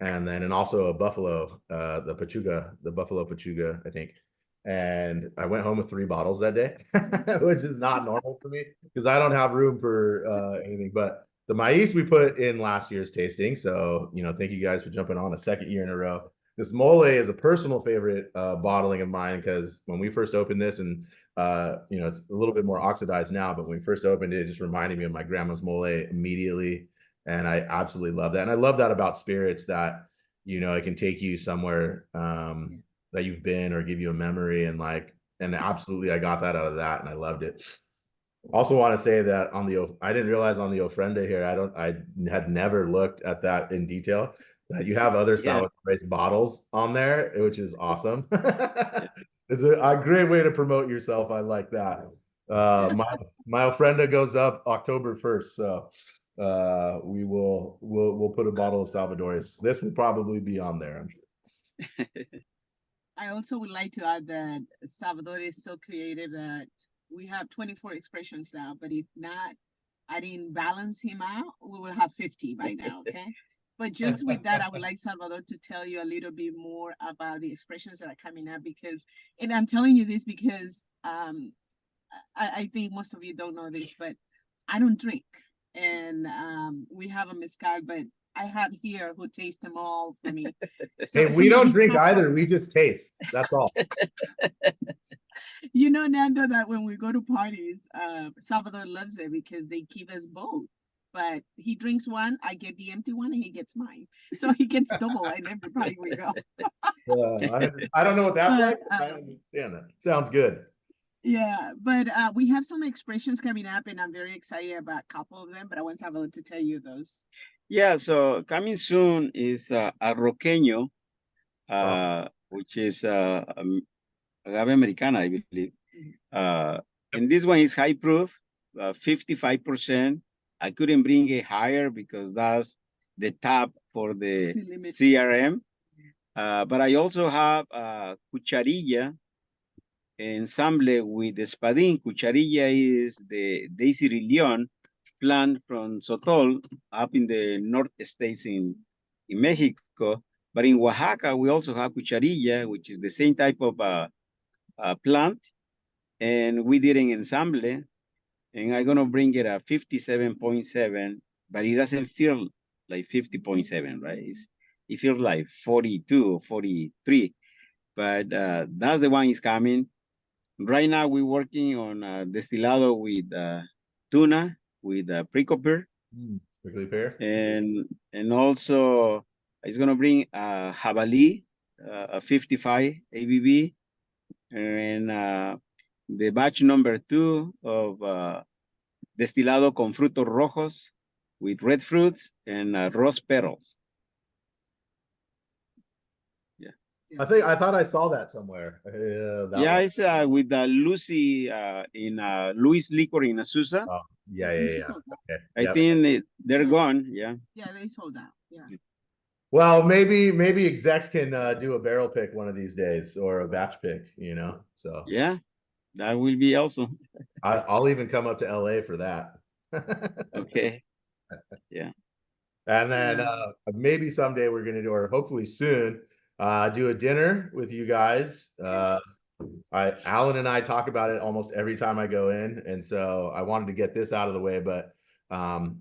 and also a buffalo, the buffalo pechuga, I think. And I went home with 3 bottles that day, which is not normal for me because I don't have room for anything. But the maíz we put in last year's tasting. So, thank you guys for jumping on a second year in a row. This mole is a personal favorite bottling of mine because when we first opened this, and it's a little bit more oxidized now, but when we first opened it, it just reminded me of my grandma's mole immediately. And I absolutely love that. And I love that about spirits, that, it can take you somewhere that you've been or give you a memory, and absolutely I got that out of that and I loved it. Also want to say that I didn't realize on the ofrenda here, I had never looked at that in detail, that you have other Salvadores bottles on there, which is awesome. It's a great way to promote yourself. I like that. My ofrenda goes up October 1st, so we'll put a bottle of Salvadores. This will probably be on there, I'm sure. I also would like to add that Salvador is so creative that we have 24 expressions now, but if not, I didn't balance him out, we will have 50 by now, okay? But just with that, I would like Salvador to tell you a little bit more about the expressions that are coming up, and I'm telling you this because I think most of you don't know this, but I don't drink. And we have a mezcal, but I have here who taste them all for me. So hey, we don't drink either. We just taste. That's all. Nando, that when we go to parties, Salvador loves it because they give us both. But he drinks one, I get the empty one, and he gets mine. So he gets double in every party we go. I don't know what that's like. I understand that. Sounds good. Yeah, but we have some expressions coming up, and I'm very excited about a couple of them, but I want Salvador to tell you those. Yeah, so coming soon is Arroqueño, which is Agave Americana, I believe. And this one is high proof, 55%. I couldn't bring it higher because that's the top for the CRM. But I also have Cucharilla ensamble with espadín. Cucharilla is the Daisy Leon plant from Sotol up in the north states in Mexico. But in Oaxaca, we also have Cucharilla, which is the same type of plant. And we did an ensamble. And I'm going to bring it at 57.7, but it doesn't feel like 50.7, right? It feels like 42 or 43. But that's the one is coming. Right now, we're working on Destilado with tuna, with prickly pear. Prickly pear. And also, it's going to bring Jabalí, a 55 ABV. And the batch number 2 of Destilado con frutos rojos with red fruits and rose petals. I thought I saw that somewhere. It's with Lucy in Louis Liquor in Azusa. Oh, yeah. Okay. I think they're gone. Yeah, they sold out. Yeah. Well, maybe execs can do a barrel pick one of these days, or a batch pick. So yeah, that will be awesome. I'll even come up to LA for that. Okay. Yeah. And then maybe someday we're gonna do, or hopefully soon, do a dinner with you guys. Alan and I talk about it almost every time I go in, and so I wanted to get this out of the way. But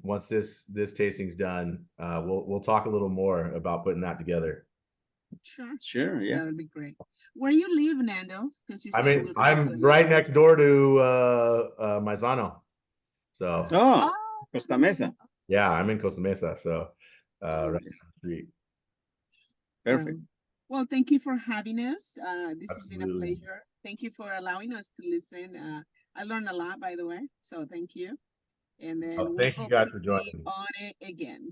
once this tasting's done, we'll talk a little more about putting that together. Sure, yeah, that would be great. Where you live, Nando? Because you said I'm right next door to Maizano. So Costa Mesa. Yeah, I'm in Costa Mesa, so right down the street. Perfect. Well, thank you for having us. This has been a pleasure. Thank you for allowing us to listen. I learned a lot, by the way, so thank you. And then thank you guys for joining on it again.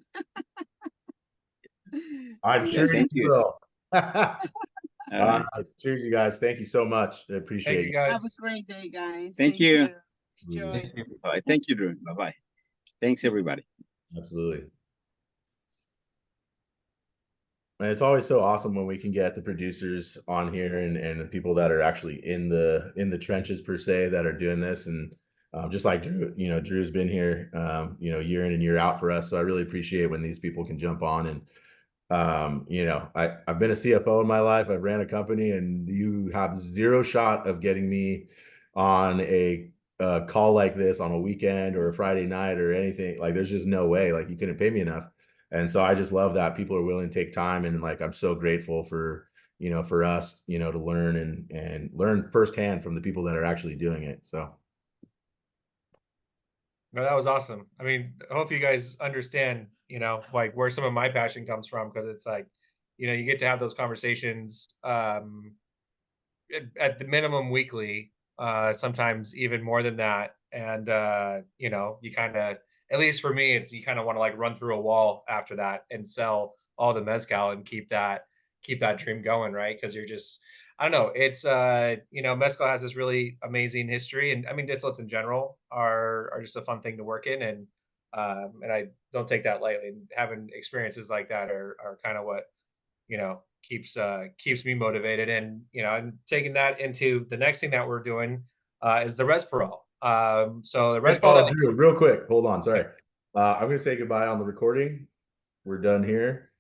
I'm sure you will. Right. Cheers, you guys. Thank you so much. I appreciate you guys. Have a great day, guys. Thank you. Enjoy. Thank you. Bye. Thank you, Drew. Bye-bye. Thanks, everybody. Absolutely. And it's always so awesome when we can get the producers on here and the people that are actually in the trenches per se that are doing this. And just like Drew, Drew's been here, year in and year out for us. So I really appreciate when these people can jump on. And I've been a CFO in my life. I've ran a company, and you have zero shot of getting me on a call like this on a weekend or a Friday night or anything. Like, there's just no way. Like, you couldn't pay me enough. And so I just love that people are willing to take time, and like, I'm so grateful for for us to learn and learn firsthand from the people that are actually doing it. So No, that was awesome. I mean, I hope you guys understand, like where some of my passion comes from, because it's like, you get to have those conversations at the minimum weekly, sometimes even more than that. And you kind of, at least for me, it's you kind of want to like run through a wall after that and sell all the mezcal and keep that dream going, right? Because you're just, I don't know, it's mezcal has this really amazing history, and I mean distillates in general are just a fun thing to work in, and I don't take that lightly. And having experiences like that are kind of what keeps me motivated. And and taking that into the next thing that we're doing is the Rezpiral. So the Rezpiral, Drew, real quick, hold on, sorry. I'm gonna say goodbye on the recording. We're done here.